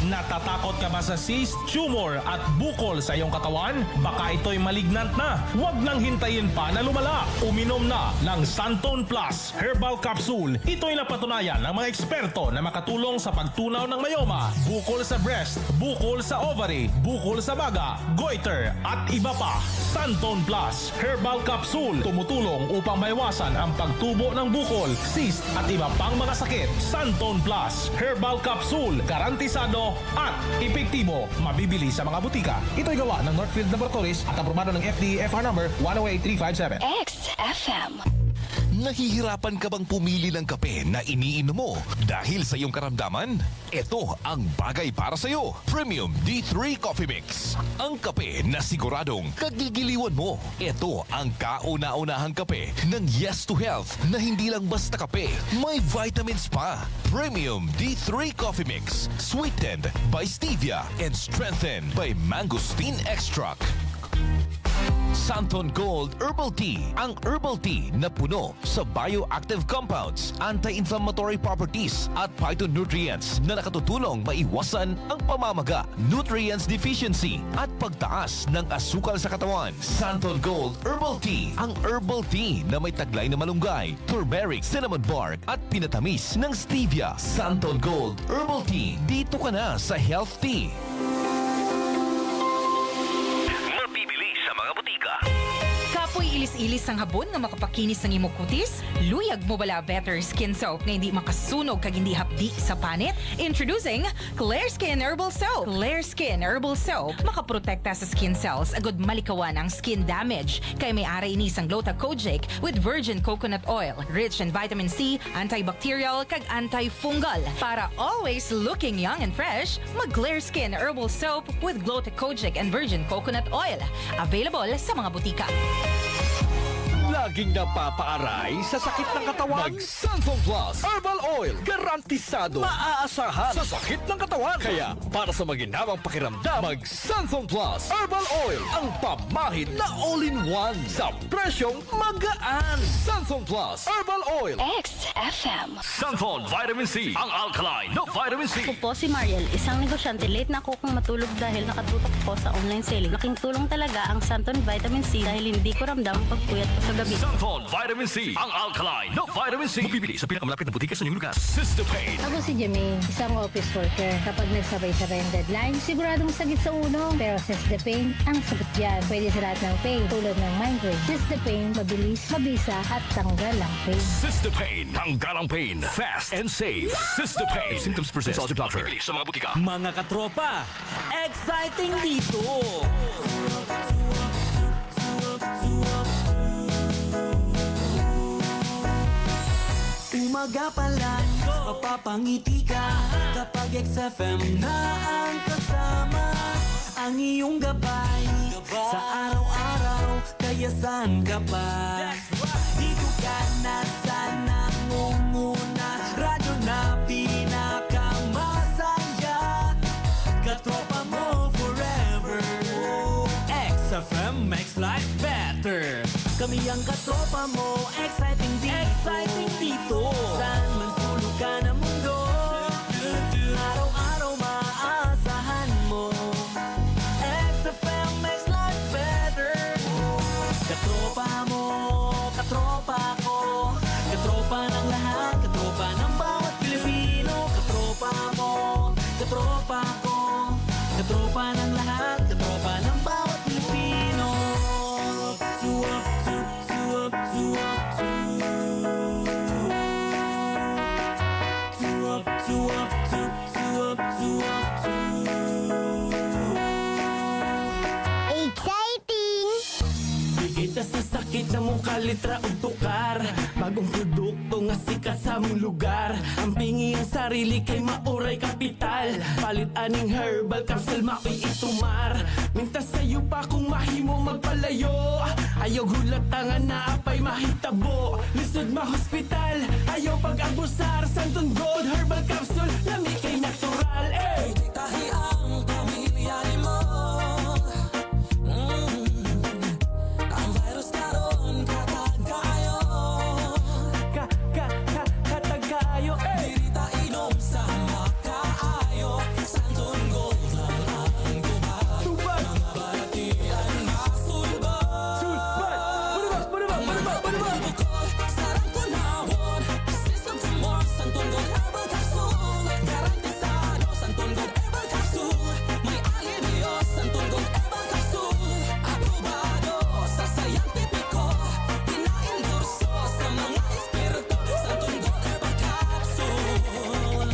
Natatakot ka ba sa cyst, tumor at bukol sa iyong katawan? Baka ito'y malignant na. Huwag nang hintayin pa na lumala. Uminom na ng Santon Plus Herbal Capsule. Ito'y napatunayan ng mga eksperto na makatulong sa pagtunaw ng mayoma, bukol sa breast, bukol sa ovary, bukol sa baga, goiter at iba pa. Santon Plus Herbal Capsule tumutulong upang maiwasan ang pagtubo ng bukol, cyst at iba pang mga sakit. Santon Plus Herbal Capsule, garantisado at epektibo. Mabibili sa mga butika. Ito'y gawa ng Northfield Laboratories at aprobado ng FDA FR number 108357. XFM. Nahihirapan ka bang pumili ng kape na iniinom mo dahil sa iyong karamdaman? Ito ang bagay para sa iyo. Premium D3 Coffee Mix. Ang kape na siguradong kagigiliwan mo. Ito ang kauna-unahang kape ng Yes to Health na hindi lang basta kape, may vitamins pa. Premium D3 Coffee Mix. Sweetened by stevia and strengthened by mangosteen extract. Santon Gold Herbal Tea. Ang herbal tea na puno sa bioactive compounds, anti-inflammatory properties at phytonutrients na nakatutulong maiwasan ang pamamaga, nutrients deficiency at pagtaas ng asukal sa katawan. Santon Gold Herbal Tea. Ang herbal tea na may taglay na malunggay, turmeric, cinnamon bark at pinatamis ng stevia. Santon Gold Herbal Tea. Dito ka na sa Health Tea. Kapoy ilis-ilis ang habon nga makapakinis ng imong kutis? Luyag mo bala Better Skin Soap nga hindi makasunog kag hindi hapdi sa panit? Introducing Clear Skin Herbal Soap. Clear Skin Herbal Soap makaprotekta sa skin cells agud malikawan ang skin damage. Kay may ara ini sang Gluta-Kojic with virgin coconut oil, rich in vitamin C, antibacterial kag antifungal. Para always looking young and fresh, mag Clear Skin Herbal Soap with Gluta-Kojic and virgin coconut oil. Available sa mga butika. Laging napapaaray sa sakit ng katawan? Mag-Santon Plus Herbal Oil. Garantisado. Maaasahan sa sakit ng katawan. Kaya, para sa maginhawang pakiramdam, mag-Santon Plus Herbal Oil. Ang pamahid na all-in-one sa presyong magaan. Santon Plus Herbal Oil. XFM. Santon Vitamin C. Ang alkaline na vitamin C. Ako po si Mariel, isang negosyante. Late na ako kung matulog dahil nakatutok ko sa online selling. Laking tulong talaga ang Santon Vitamin C dahil hindi ko ramdam ang pagpuyat ko sa gabi. Santon Vitamin C. Ang alkaline na vitamin C. Mabibili sa pinakamalapit na butika sa inyong lugar. Sistapain. Ako si Jimmy, isang office worker. Kapag nagsabay-sabay ang deadline, siguradong sakit sa ulo. Pero Sistapain, ang sagot yan. Pwede sa lahat ng pain, tulad ng migraine. Sistapain, mabilis, mabisa, at tanggal ang pain. Sistapain. Tanggal ang pain. Fast and safe. Sistapain. Symptoms persist. Consult your doctor. Mabibili sa mga butika. Mga katropa, exciting dito! Umaga pa lang, mapapangiti ka kapag XFM na ang kasama. Ang iyong gabay sa araw-araw, kaya saan ka pa? Dito ka na sa nangunguna, radyo na pinakamasaya. Katropa mo forever. XFM makes life better. Kami ang katropa mo, exciting dito. Saan man sulok ka ng mundo, araw-araw maaasahan mo. XFM makes life better. Katropa mo, katropa ko, katropa ng lahat, katropa ng bawat Pilipino. Katropa mo, katropa ko, katropa ng lahat, katropa ng bawat Pilipino. Up to Kita sa sakit na mong kalitra ug tukar. Bagong produkto nga sikat sa mong lugar. Ang pingi ang sarili kay mauray kapital. Palit aning herbal capsule maoy itumar. Mintas sa'yo pa kung mahimo magpalayo. Ayaw hulatangan na apay mahitabo. Lisod ma-hospital, ayaw pag-abusar. Santon Gold Herbal Capsule, lami kay natural. Tahi ang pamilya ni mo. Ang virus karon katagayo. Katagayo, Dirita inom sa makaayo. Santon Gold lang ang tubag. Mga balatian masulbad. Ang bukol, sarang kunawon. System to more, Santon Gold Herbal Capsule. Garantisado, Santon Gold Herbal Capsule. May alivio, Santon Gold Herbal Capsule. Aprobado sa scientifico. Pinaendorso sa mga espiritu. Santon Gold Herbal Capsule.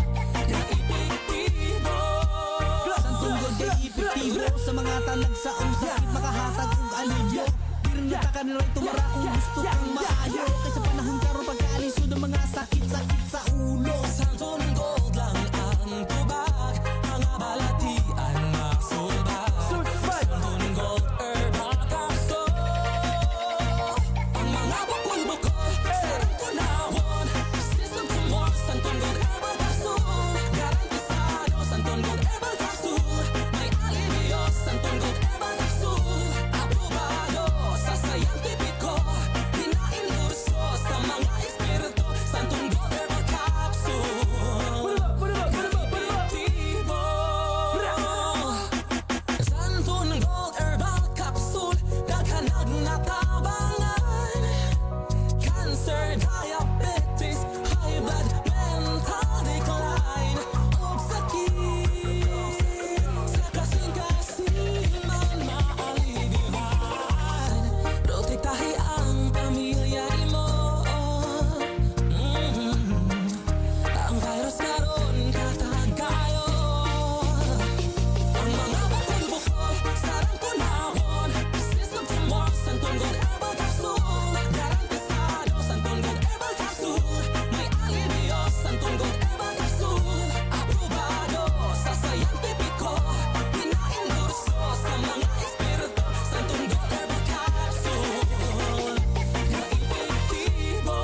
Na epektibo. Santon Gold na epektibo. Sa mga talag sa sakit makahatag ug alivyo. Dirna ka kaniro'y tumara kung gusto kang maayo. Kaysa panahon karon pagkaalisod ng mga sakit-sakit sa ulo. Santon Gold lang ang tubag. Mga balatian masulbad. Santon Gold Herbal Capsule. Ang mga bukol-bukol, sarang kunawon. System to more, Santon Gold Herbal Capsule. Garantisado, Santon Gold Herbal Capsule. May alivio, Santon Gold Herbal Capsule. Aprobado sa scientifico. Pinaendorso sa mga espiritu. Santon Gold Herbal Capsule. Epektibo. Santon Gold Herbal Capsule. Daghanag natabangan. Cancer, diabetes, high blood, mental decline. Og sakit sa kasing-kasing man maalibyan. Protektahi ang pamilya ni mo. Ang virus karon katagayo. Ang mga bukol-bukol, sarang kunahon. System to more, Santon Gold Herbal Capsule. Garantisado, Santon Gold Herbal Capsule. May alivio, Santon Gold Herbal Capsule. Aprobado sa scientifico. Pinaendorso sa mga espiritu. Santon Gold Herbal Capsule. Na epektibo.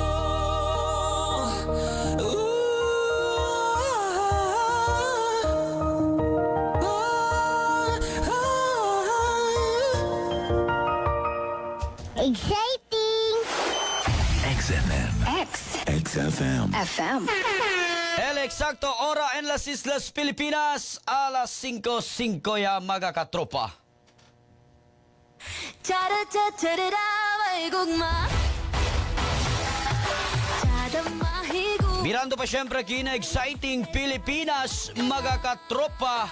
Exciting! XFM. X XFM. FM. El exacto hora en las Islas Pilipinas a las 5:05 ya mga katropa. 차라차차르라 말국마 차다마히고 Mirando pa syempre kina Exciting Pilipinas mga katropa.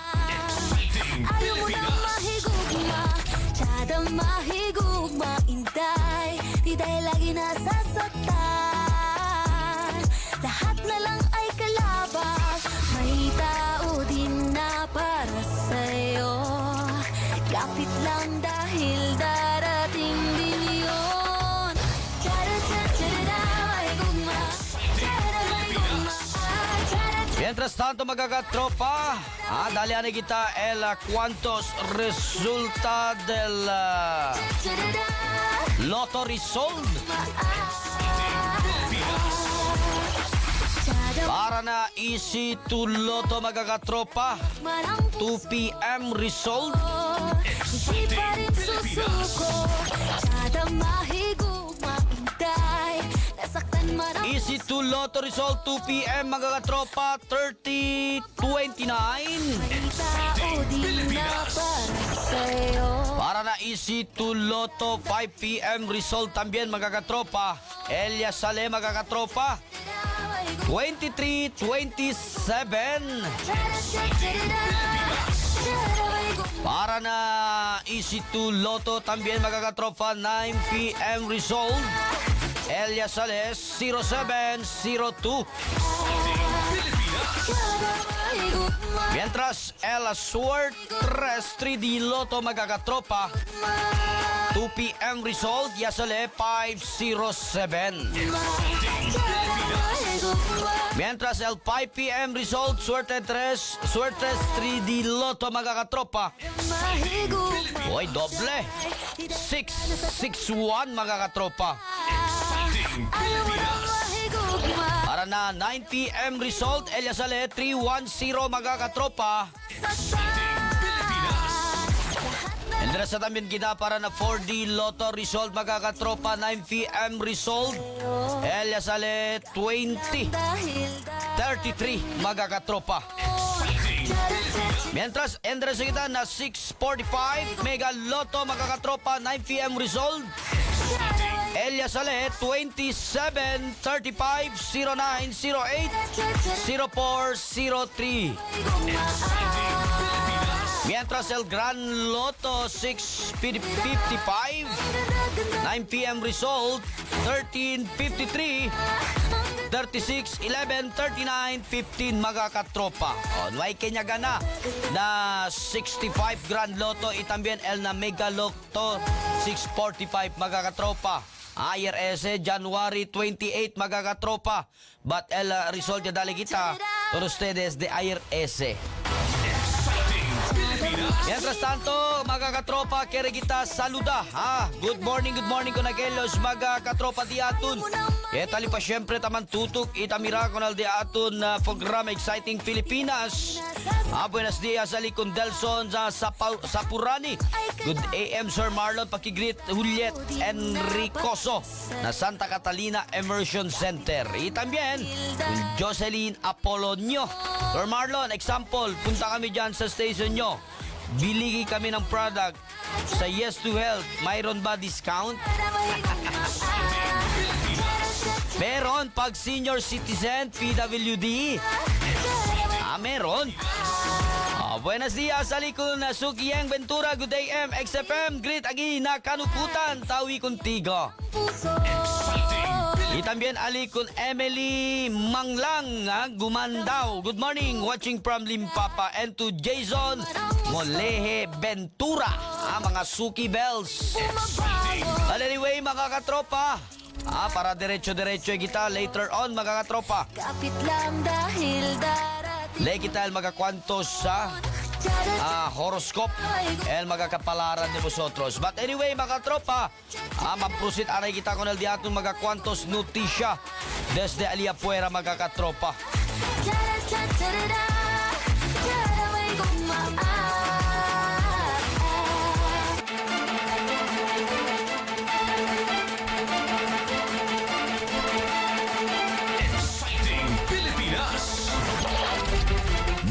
Ayaw mo na mahigugma 차다마히고마 인day Di dahil lagi nasasaktan Lahat na lang ay kalabang May tao din na para sa'yo Kapit lang dahil darating din yun Chara-cha-chara, mahigugma Chara-mahigugma Mientras tanto mga katropa, dalian kita el cuantos resulta del Lotto Result. Para na easy to Lotto mga katropa, 2 p.m. result. Hindi pa rin susuko Chara-mahigugma intay Nasaktan man ang Easy to Lotto result 2 p.m. mga katropa 30-29. tao din na para sa'yo Para na Easy to Lotto 5 p.m. result también mga katropa. Elia Sale mga katropa 23-27. Para na Easy to Lotto también mga katropa 9 p.m. result. Elia Sales 0702. Mientras el Sword 3 3D Lotto mga katropa 2 p.m. result, Yasale 507. Mientras el 5 p.m. result, Suertes 3D Lotto mga katropa. Uy, doble. 661 mga katropa. Para na 9 p.m. result, Eliasale 310 mga katropa. Endres sa tamin kita para na 4D Lotto result mga katropa. 9 p.m. result, Eliasale 20 33 mga katropa. Mientras, Endres sa kita na 645 Mega Lotto mga katropa. 9 p.m. result, Eliasale 27 35 09 08 0403. Mientras el Gran Lotto 655 9 p.m. result 1353 36 11 39 15 mga katropa. May kanya gana na 65 Grand Lotto y también el na Mega Lotto 645 mga katropa. IRS January 28 mga katropa. But el result ya dali kita con ustedes de IRS. Mientras tanto, mga katropa, kere kita saluda. Good morning con aquellos mga katropa di atun. Etali pa syempre taman tutok itamira con al di atun na programa Exciting Pilipinas. Buenos dias ali con Delson sa Sapurani. Good AM Sir Marlon, pakigreet Juliet Enricoso na Santa Catalina Immersion Center. Y también Jocelyn Apolonio. Sir Marlon, example, punta kami dyan sa station nyo. Biligi kami ng product sa Yes to Health. Mayroon ba discount? Meron pag senior citizen, PWD. Meron. Buenos dias, alikon na Sukiyeng Ventura. Good day, XFM. Great agi na kanukutan. Tawi contigo. Y también alikon Emily Manglang Gumandaw. Good morning, watching from Limpapa. And to Jason Molehe Ventura, mga Suki Bells. And anyway, mga katropa, para diretso-diretso kita later on, mga katropa. Kapit lang dahil Lay kita el magakwantos sa horoscope el magakapalaran de vosotros. But anyway, mga tropa, maprosit aray kita con el diatong magakwantos notisya desde Aliapuera, mga katropa.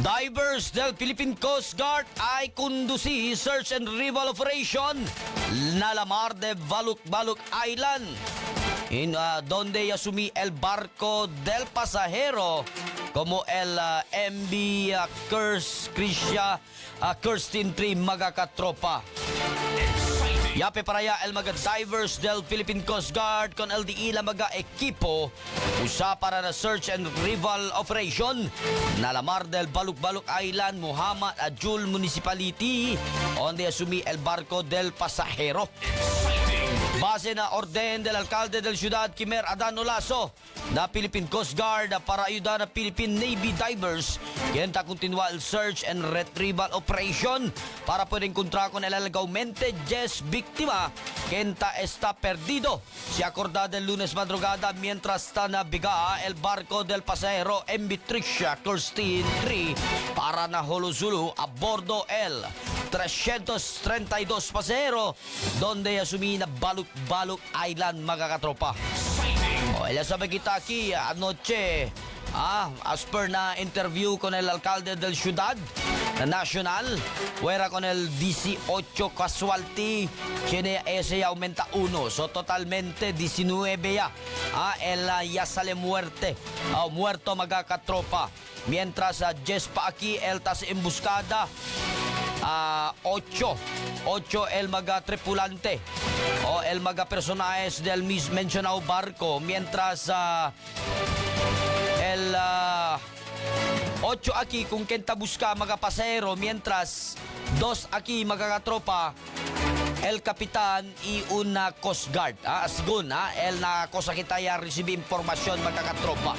Divers del Philippine Coast Guard ay kundusi search and retrieval operation na la mar de Baluk-Baluk Island donde asumi el barco del pasajero como el MV Kirsten 3 mga katropa. Yape paraya el mga divers del Philippine Coast Guard con LDE la mga equipo usa para na search and retrieval operation na la mar del Baluk-Baluk Island, Muhammad Ajul Municipality donde asumi el barco del pasajero. Base na orden del alcalde del ciudad Kimer Adano Lasso na Philippine Coast Guard para ayuda na Philippine Navy divers kenta continua el search and retrieval operation para poder encontrar con el legalmente 10 víctima kenta está perdido. Se acordada el lunes madrugada mientras está naviga el barco del pasajero MV Tricia Kirsten 3 para na Holozulu a bordo el 332 pasahero donde asumi na Baluk-Baluk Island, mga katropa. Ella sabi kita aquí anoche, as per na interview con el alcalde del ciudad na national, fuera con el 18 casualty, tiene ese aumenta 1, so totalmente 19 ya. El ya sale muerto, mga katropa. Mientras Jess pa aquí, el tas embuscada, 8 el mga tripulante o el mga personajes del mencionado barco, mientras el 8 aquí kung kenta busca mga pasahero, mientras 2 aquí mga katropa El Kapitan y una Coast Guard. Asgun, el na cosa kita ya recibe impormasyon magkakatropa.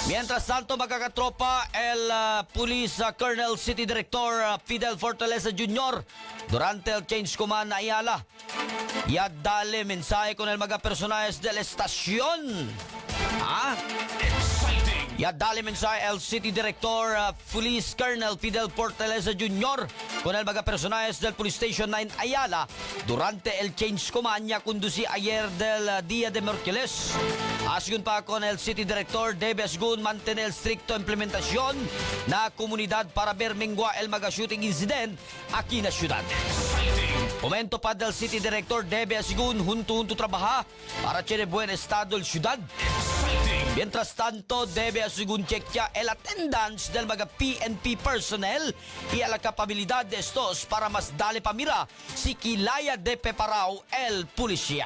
Mientras tanto, magkakatropa, el Police Colonel City Director Fidel Fortaleza Jr. durante el change command na Ayala. Ya dale mensaje con el mga personajes de la estación. Ya dale mensaje el City Director Police Colonel Fidel Fortaleza Jr. con el mga personajes del Police Station 9 Ayala durante el change command niya conduci ayer del Día de Miércoles. Asgun pa con el City Director debe asgun mantener stricto implementación na komunidad para ver mengua el mga shooting incident aquí na syudad. Komento pa del City Director debe asgun junto trabaja para tiene buen estado el ciudad. Mientras tanto, debe asegun checkya el attendance del mga PNP personnel y a la kapabilidad de estos para mas dali pamira si kilaya de Peparao el pulisya.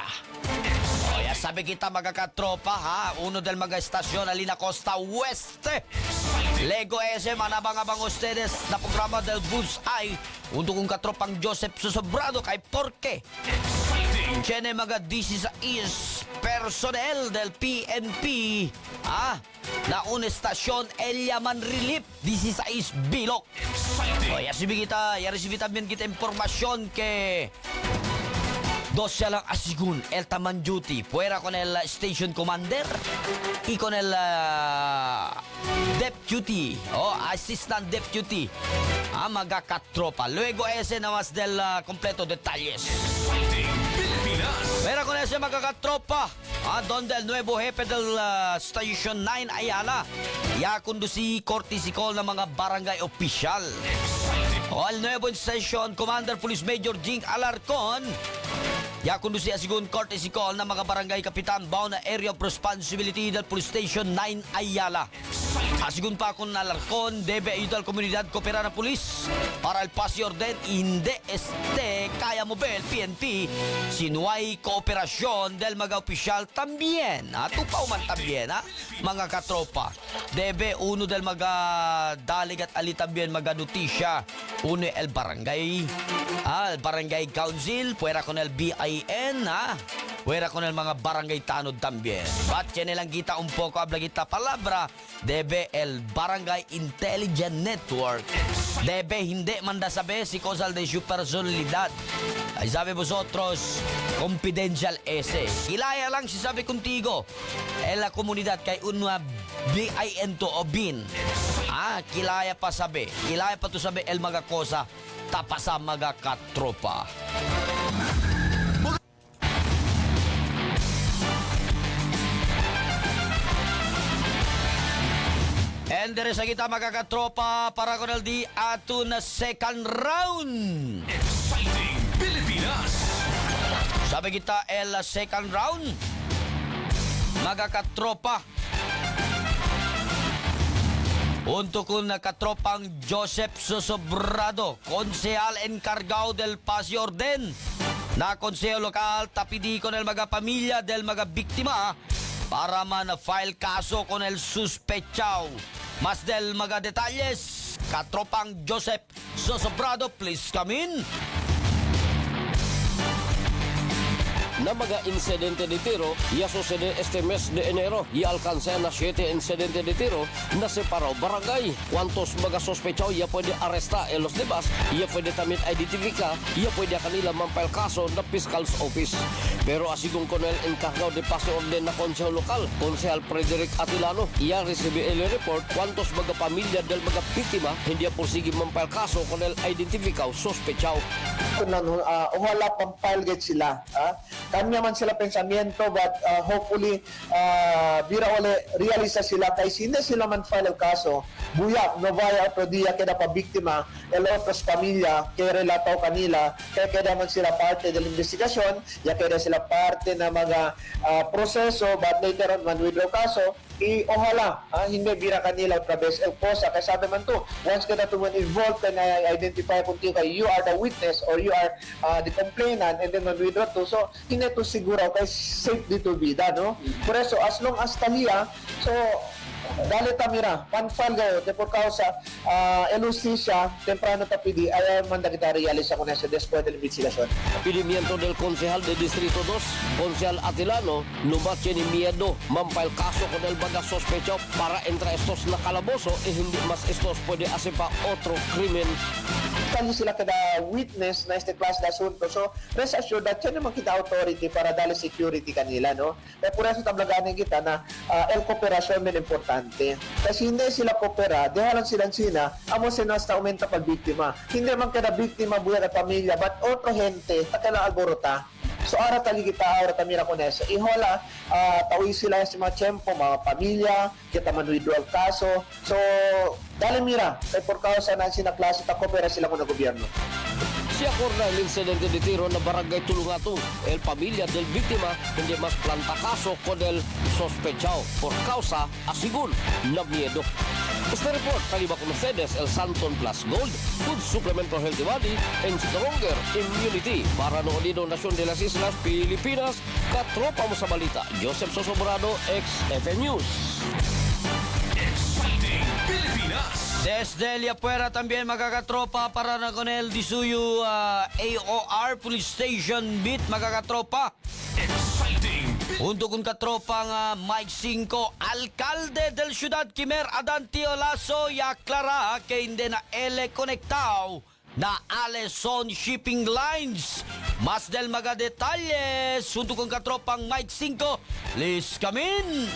Kaya sabi kita mga katropa, uno del mga estasyon alina Costa Oeste. Lego SM, manabang-abang ustedes na programa del Bullseye junto kong katropang Joseph Susobrado kay Porke. Tiene mga 16 personnel del PNP na una estasyon Elia Manrilip 16 Bilok. Ya recibí también kita informasyon que dos siya lang asigun el taman duty fuera con el station commander y con el deputy assistant deputy mga katropa. Luego ese nada más del completo detalles. Pero con ese mga katropa, donde el nuevo jefe del Station 9 Ayala ya conduci courtesy call ng mga barangay official. El nuevo Station Commander Police Major Jing Alarcon ya conduci asigun courtesy call ng mga barangay kapitan bound na area of responsibility del Police Station 9 Ayala. Asigun pa kung Alarcon debe ayudar komunidad koopera na pulis para el paz y orden hindi kaya mo ba el PNP sinuay kooperasyon del mga opisyal tambien tupaw man tambien mga katropa debe uno del mga daligat ali tambien mga notisya uno el barangay council puwera con el BIN fuera con el mga barangay tanod también. But yan lang kita un poco habla kita palabra debe el Barangay Intelligent Network debe hindi manda sabi si causal de su personalidad ay sabi vosotros confidential ese kilaya lang si sabi contigo el la comunidad kay una BIN to o BIN kilaya pa to sabi el mga kosa tapasa mga katropa. And there is kita magkakatropa para con el di ato na second round. Exciting Pilipinas! Sabi kita el second round. Magkakatropa. Untuk kun katropang Joseph Susobrado, konsehal encargado del paz y orden. Na konseho lokal tapidi con el mga pamilya del mga biktima para man-file kaso con el suspechao. Mas del mga detalles, katropang Joseph Susobrado, please come in. Na mga insidente de tiro, ya sucede este mes de enero y alcanza na 7 incidente de tiro na separado barangay. Cuantos mga sospechado ya puede arresta en los demás, ya puede también identificar, ya puede kanila mampel kaso na Fiscal's Office. Pero asigong con el encargado de paz y orden na konseho lokal, konsehal Frederick Atilano, ya recibe el report cuantos mga pamilya del mga biktima hindi porsige mampel kaso con el identificado sospechado. Ojalá pampile get sila. Kanya man sila pensamiento but hopefully bira wala realisa sila kay hindi sila man file el kaso buya no vaya otro día queda pa biktima el otros pamilya que relataw kanila kaya queda man sila parte de la investigasyon ya queda sila parte na mga proseso but later on man withdraw kaso ojalá hindi bira kanila otra vez el cosa kaya sabi man to once kada to man involved and identify kung you are the witness or you are the complainant and then man withdraw to so hindi to siguro kay safe dito vida no por eso as long as taliya so Dali tamira, panfal gayo, te por causa, elusisya, temprano tapidi, ay manda kita realisa ko na sa después de la investigación. Pidimiento del Concejal de Distrito 2, Concejal Atilano, no más tiene miedo mampal caso con el baga sospechado para entrar estos na calabozo y hindi mas estos puede hacer pa otro crimen. Kanya sila kada witness na este class de asunto. So, rest assured that yan naman kita authority para dali security kanila, no? Kaya pura sa tablaganin kita na el kooperasyon din importante. Kasi hindi sila koopera, dihalan silang sina, amo sinas na aumenta pag biktima. Hindi man kada biktima buya na pamilya, but otro gente, takala alborota. So ara tali kita ara tamira ko nesa. Ihola tawi sila sa mga tiyempo, mga pamilya, kita manuidwal kaso. So dali mira, kay por causa na sina klase ta kopera sila ko na gobyerno. Si acorda el incidente de tiro na barangay Tulungato, el familia del víctima hindi mas planta caso con el sospechado por causa asigun na miedo. Este report, kaliba ko Mercedes, El Santon Plus Gold, Food Supplement for Healthy Body, and Stronger Immunity para noon dito Nasyon de las Islas, Pilipinas, katropa mo sa balita. Joseph Sosobrado, XFM News. Exciting Pilipinas! Desde El Afuera también magagatropa para na con el Disuyo AOR Police Station Beat magagatropa. Exciting Junto con katropang Mike 5, alcalde del Ciudad Quimer, Adantio Lasso, y aclara que hindi na ele conectao na Alison Shipping Lines. Mas del mga detalles, junto con katropang Mike 5, Liz Camin.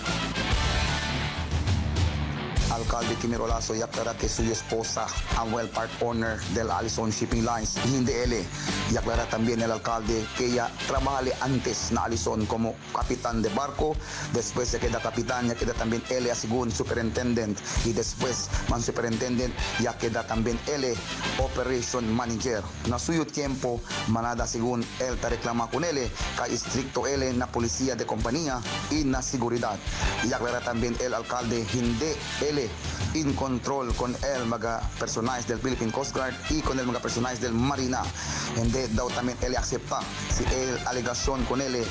Alcalde Quimero Lasso y aclara que su esposa, Amuel, part owner del Allison Shipping Lines, y hindi ele. Y aclara también el alcalde que ella trabajale antes na Allison como capitán de barco, después se queda capitán, ya queda también ele según superintendent, y después man superintendent, ya queda también ele operation manager. Na suyo tiempo, manada según él te reclama con ele, ka estricto ele na policía de compañía y na seguridad. Y aclara también el alcalde, hindi ele in control con el mga personajes del Philippine Coast Guard y con el mga personajes del Marina. Hindi daw también ele acepta si el alegasyon con ele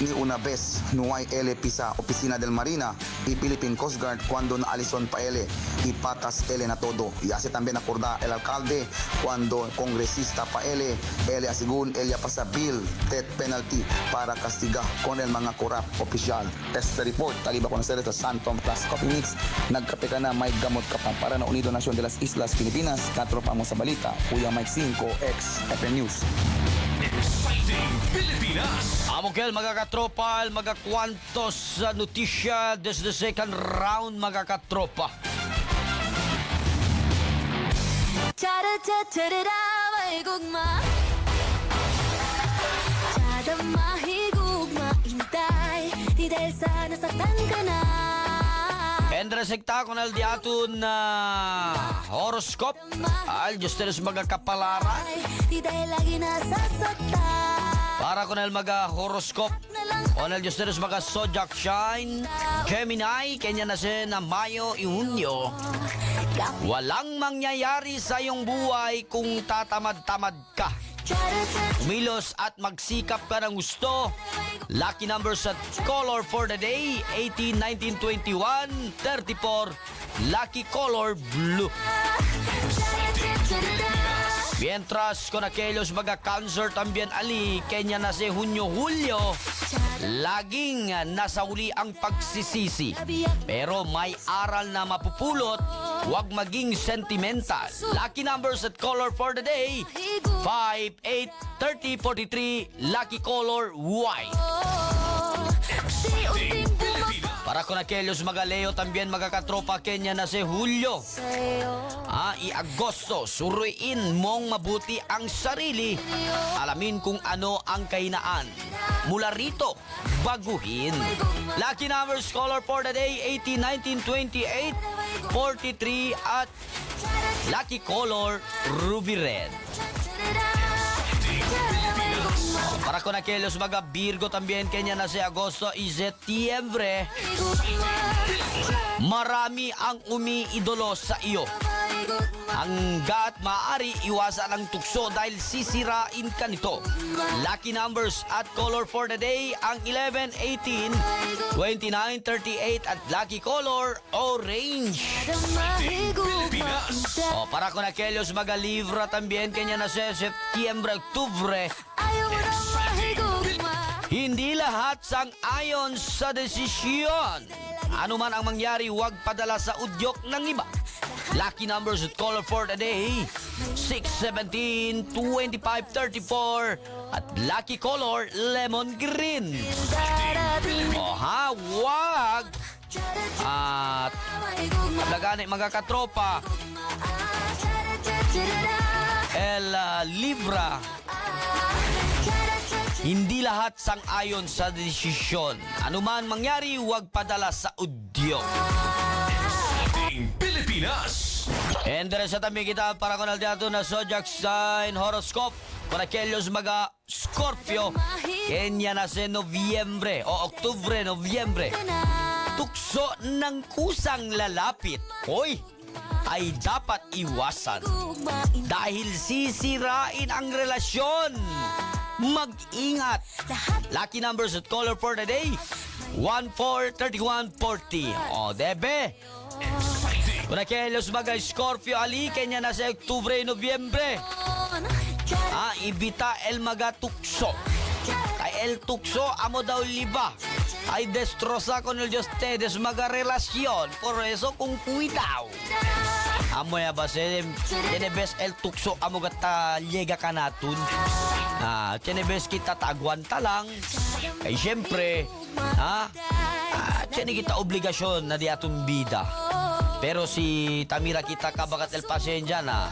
ni una vez no hay ele pisa oficina del Marina y Philippine Coast Guard cuando na Allison pa ele y patas ele na todo. Y hace también acorda el alcalde cuando congresista pa ele asigun ele pasa bill death penalty para castigar con el mga corrupt opisyal. Este report taliba ko na sa Santon Plus Coffee Mix. Nagkape ka na, may gamot ka pa para na Unido Nasyon de las Islas Pilipinas. Katropa mo sa balita, Kuya Mike 5, XFM News. Exciting Pilipinas! Amokel, magakatropa, magakwantos sa notisya desde second round, magakatropa. Cha-da-cha-cha-da-da, may gugma. Cha-da mahigugma, intay. Di dahil sa nasaktan ka na. Endresekta con el diatun na horoscope. Al justeres magakapalara. Di dahil lagi nasasaktan. Para con el maga horoscope. Con el justeres maga zodiac sign. Gemini, kanya na siya na Mayo y Hunyo. Walang mangyayari sa iyong buhay kung tatamad-tamad ka. Umilos at magsikap ka ng gusto. Lucky numbers at color for the day, 18, 19, 21, 34. Lucky color blue. Mientras con aquellos mga cancer también ali, kanya na si Hunyo Hulyo, laging nasa uli ang pagsisisi. Pero may aral na mapupulot, huwag maging sentimental. Lucky numbers at color for the day, 5, 8, 30, 43, lucky color white. Para con aquellos mga Leo también magakatropa kenya na si Julio. I Agosto, suruin mong mabuti ang sarili. Alamin kung ano ang kainaan. Mula rito, baguhin. Lucky numbers color for the day, 18, 19, 28, 43 at lucky color ruby red. Para con aquellos mga Virgo también kanya na si Agosto y Septiembre. Marami ang umiidolo sa iyo. Hanggat maaari, iwasan ang tukso dahil sisirain ka nito. Lucky numbers at color for the day ang 11, 18, 29, 38 at lucky color orange. O, para con aquellos magalibra también kanya na sa Septiembre, Oktubre. Hindi lahat sang-ayon sa desisyon. Ano man ang mangyari, huwag padala sa udyok ng iba. Lucky numbers at color for the day, 6, 17, 25, 34 at lucky color lemon green. O ha, huwag at lagani mga katropa El Libra. Hindi lahat sang-ayon sa desisyon. Ano man mangyari, huwag padala sa udyok. Pilipinas. And sa tabi kita para con aldeato na zodiac sign horoscope con aquellos mga Scorpio. Kenya na sa Nobyembre o Oktubre, Nobyembre. Tukso ng kusang lalapit. Hoy! Ay dapat iwasan dahil sisirain ang relasyon. Mag-ingat. Lucky numbers at color for the day, 1, 4, 31, 40. O, debe. Kung nakilos mga Scorpio, alikin niya na sa Oktubre, Nobyembre. Ibita el mga tukso. Kay el tukso, amo daw liba. Ay destrosa con el de ustedes mga relasyon. Por eso, kung kuitaw. Amo ya ba tinebes el tukso amo gata liega ka natun. Tinebes kita tagwanta lang. Ay siyempre, tiyene kita obligasyon na di atong bida. Pero si Tamira kita kabagat el pasensya na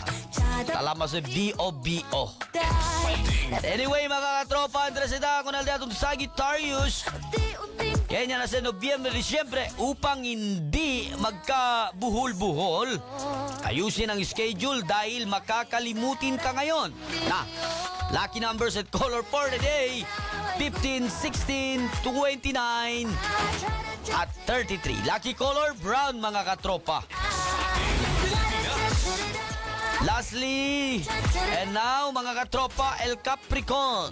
talama sa B.O.B.O. Anyway, mga katropa, interesada ako na atong Sagittarius. Kaya na sa Nobyembre, Disyembre, upang hindi magkabuhol-buhol, ayusin ang schedule dahil makakalimutin ka ngayon. Lucky numbers at color for the day, 15, 16, 29, at 33. Lucky color, brown, mga katropa. Lastly, and now, mga katropa, El Capricorn.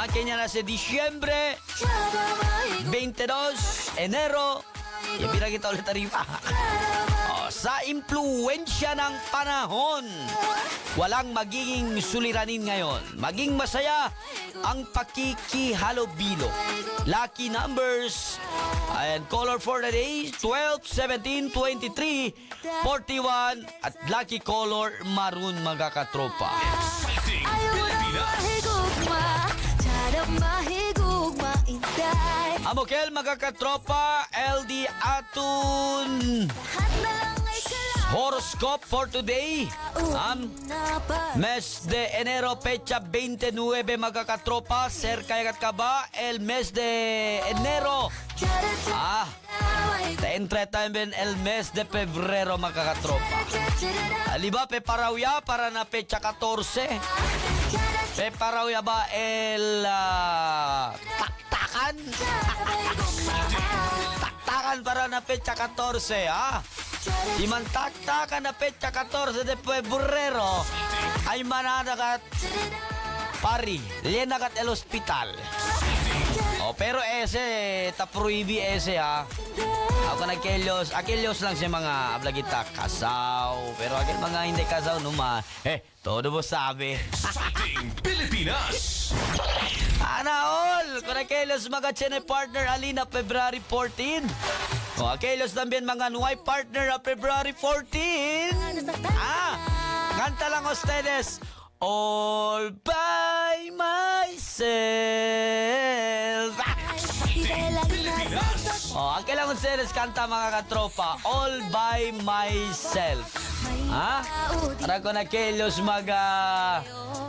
Kanya na sa Disyembre, 22, Enero, ibigay kita ulit tarifa. Sa impluensya ng panahon, walang magiging suliranin ngayon. Maging masaya ang pakikihalubilo. Lucky numbers and color for the day, 12, 17, 23, 41 at lucky color maroon, mga katropa. Amokel, mga katropa, LD Atun horoscope for today. Mes de enero, fecha 29, mga katropa. Cerca ka ba el mes de enero? Entra también el mes de febrero, mga katropa. Aliba, peparawya para na fecha 14. Peparawya ba el taktakan? Taktakan para na fecha 14, Si mantaktakan na fecha 14 de febrero ay mananakat pari, lienakat el hospital. Pero ese, taproibi ese Ako na aquellos lang siya mga ablagita kasaw. Pero aquel mga hindi kasaw naman, todo mo sabi. Pilipinas. Anaol, kung aquellos mga chene partner alina February 14. Aquellos también mga nuay partner a February 14. Kanta lang ustedes. All by myself. Kailan ustedes kanta, mga katropa? All by myself. Para ko na aquellos mga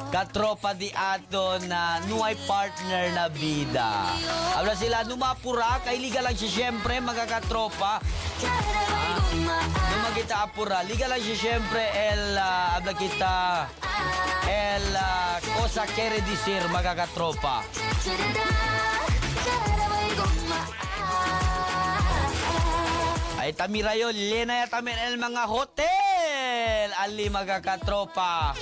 katropa di ato na nuay partner na bida. Habla sila, numapura, kay liga lang siya siyempre, mga katropa. Numagita apura, liga lang siya siyempre, habla kita, cosa quiere decir, mga katropa. Ay Ay tamirayo, lena ya tamin el mga hotel. Ali mga katropa.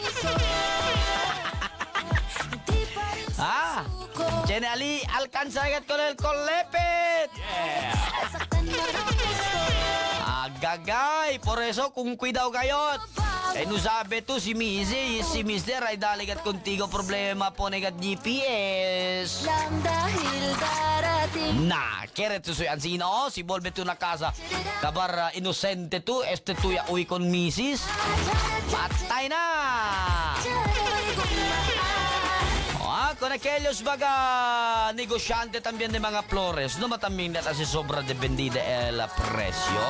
Jenny Ali, alcanza agad con el colepet. Gagay, por eso kung cuidado kayot. No sabi to si Missy, si Mister ay daligat contigo problema po negat GPS. Lang dahil darating Keret to suyan sino, si Volve to na casa. Kabar inosente to, tu ya uy con Mrs. Patay na! Con aquellos baga negosyante también de mga flores, no mataming na si sobra de vendida el precio.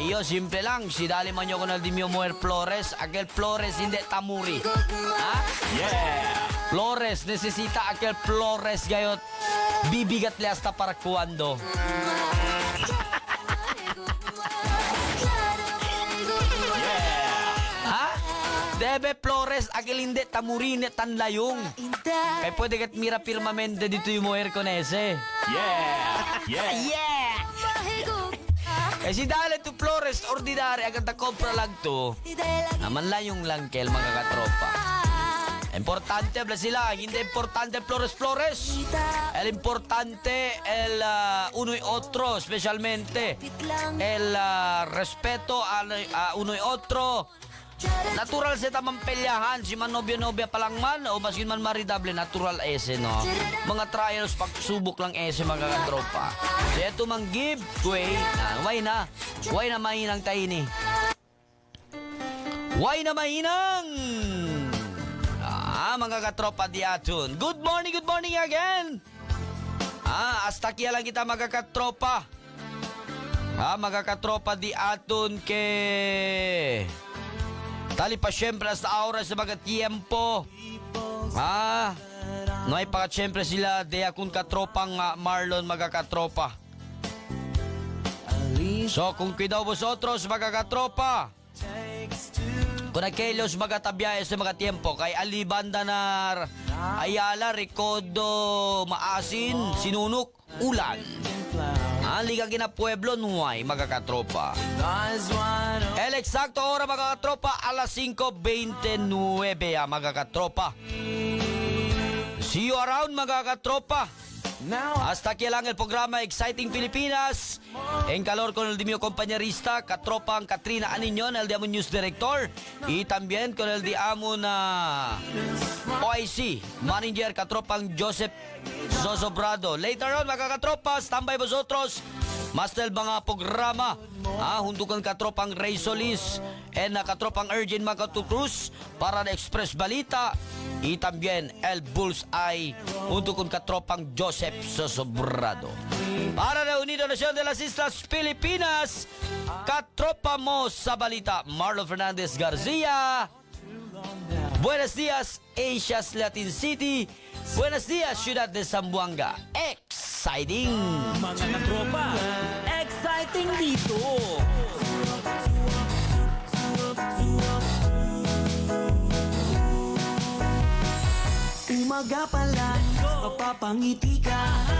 Yo simple lang, si dali man nyo con el dimio moer flores, aquel flores hindi tamuri. Flores, necesita aquel flores gayot, bibigat le hasta para kuando. Debe flores, aquel hindi tamurine tan layong. Kaya pwede kat mira firmamente dito yung moer con ese. Si dali to flores ordinary agad na kompra lang to. Naman layong lang kel mga katropa. Importante bla sila, hindi importante flores. El importante el uno y otro, especialmente el respeto a uno y otro. Natural sa tamang pelyahan, si man nobya-nobya pa lang man, o maskin man maridable, natural ese, no? Mga trials, pagsubok lang ese, mga katropa. So, eto mang giveaway, why na mahinang tayo ni? Why na mahinang? Mga katropa di atun. Good morning again! Hasta kaya lang kita, mga katropa. Mga katropa di atun ke... Tali pa siyempre sa oras sa mga tiempo. No ay pa siyempre sila de akong katropang Marlon mga katropa. So kung kidaw vosotros mga katropa, kung aquellos mga tabiyahe sa mga tiempo, kay Ali Bandanar, Ayala, Recodo, Maasin, Sinunok, Ulan. Liga kina Pueblo, Nuay, mga katropa. El exacto hora, mga katropa, alas 5:29, mga katropa. See you around, mga katropa. Hasta aquí lang el programa Exciting Pilipinas. En calor con el de mi compañerista, katropang Katrina Aniñon, el de Amon News Director. Y también con el de Amon OIC, Manager, katropang Joseph Zosobrado. Later on, mga katropa, standby vosotros. Mastel mga programa. Hundukan katropang Ray Solis and katropang Ergin Macatutrus para na Express Balita. Y también el Bullseye junto con katropang Joseph Sosobrado. Para la Unido Nación de las Islas Pilipinas, katropa mo sa balita, Marlon Fernandez Garcia. Buenos días, Asia's Latin City. Buenos días, Ciudad de Zamboanga. Exciting! Mga katropa, exciting dito! Umaga pa lang, mapapangiti ka.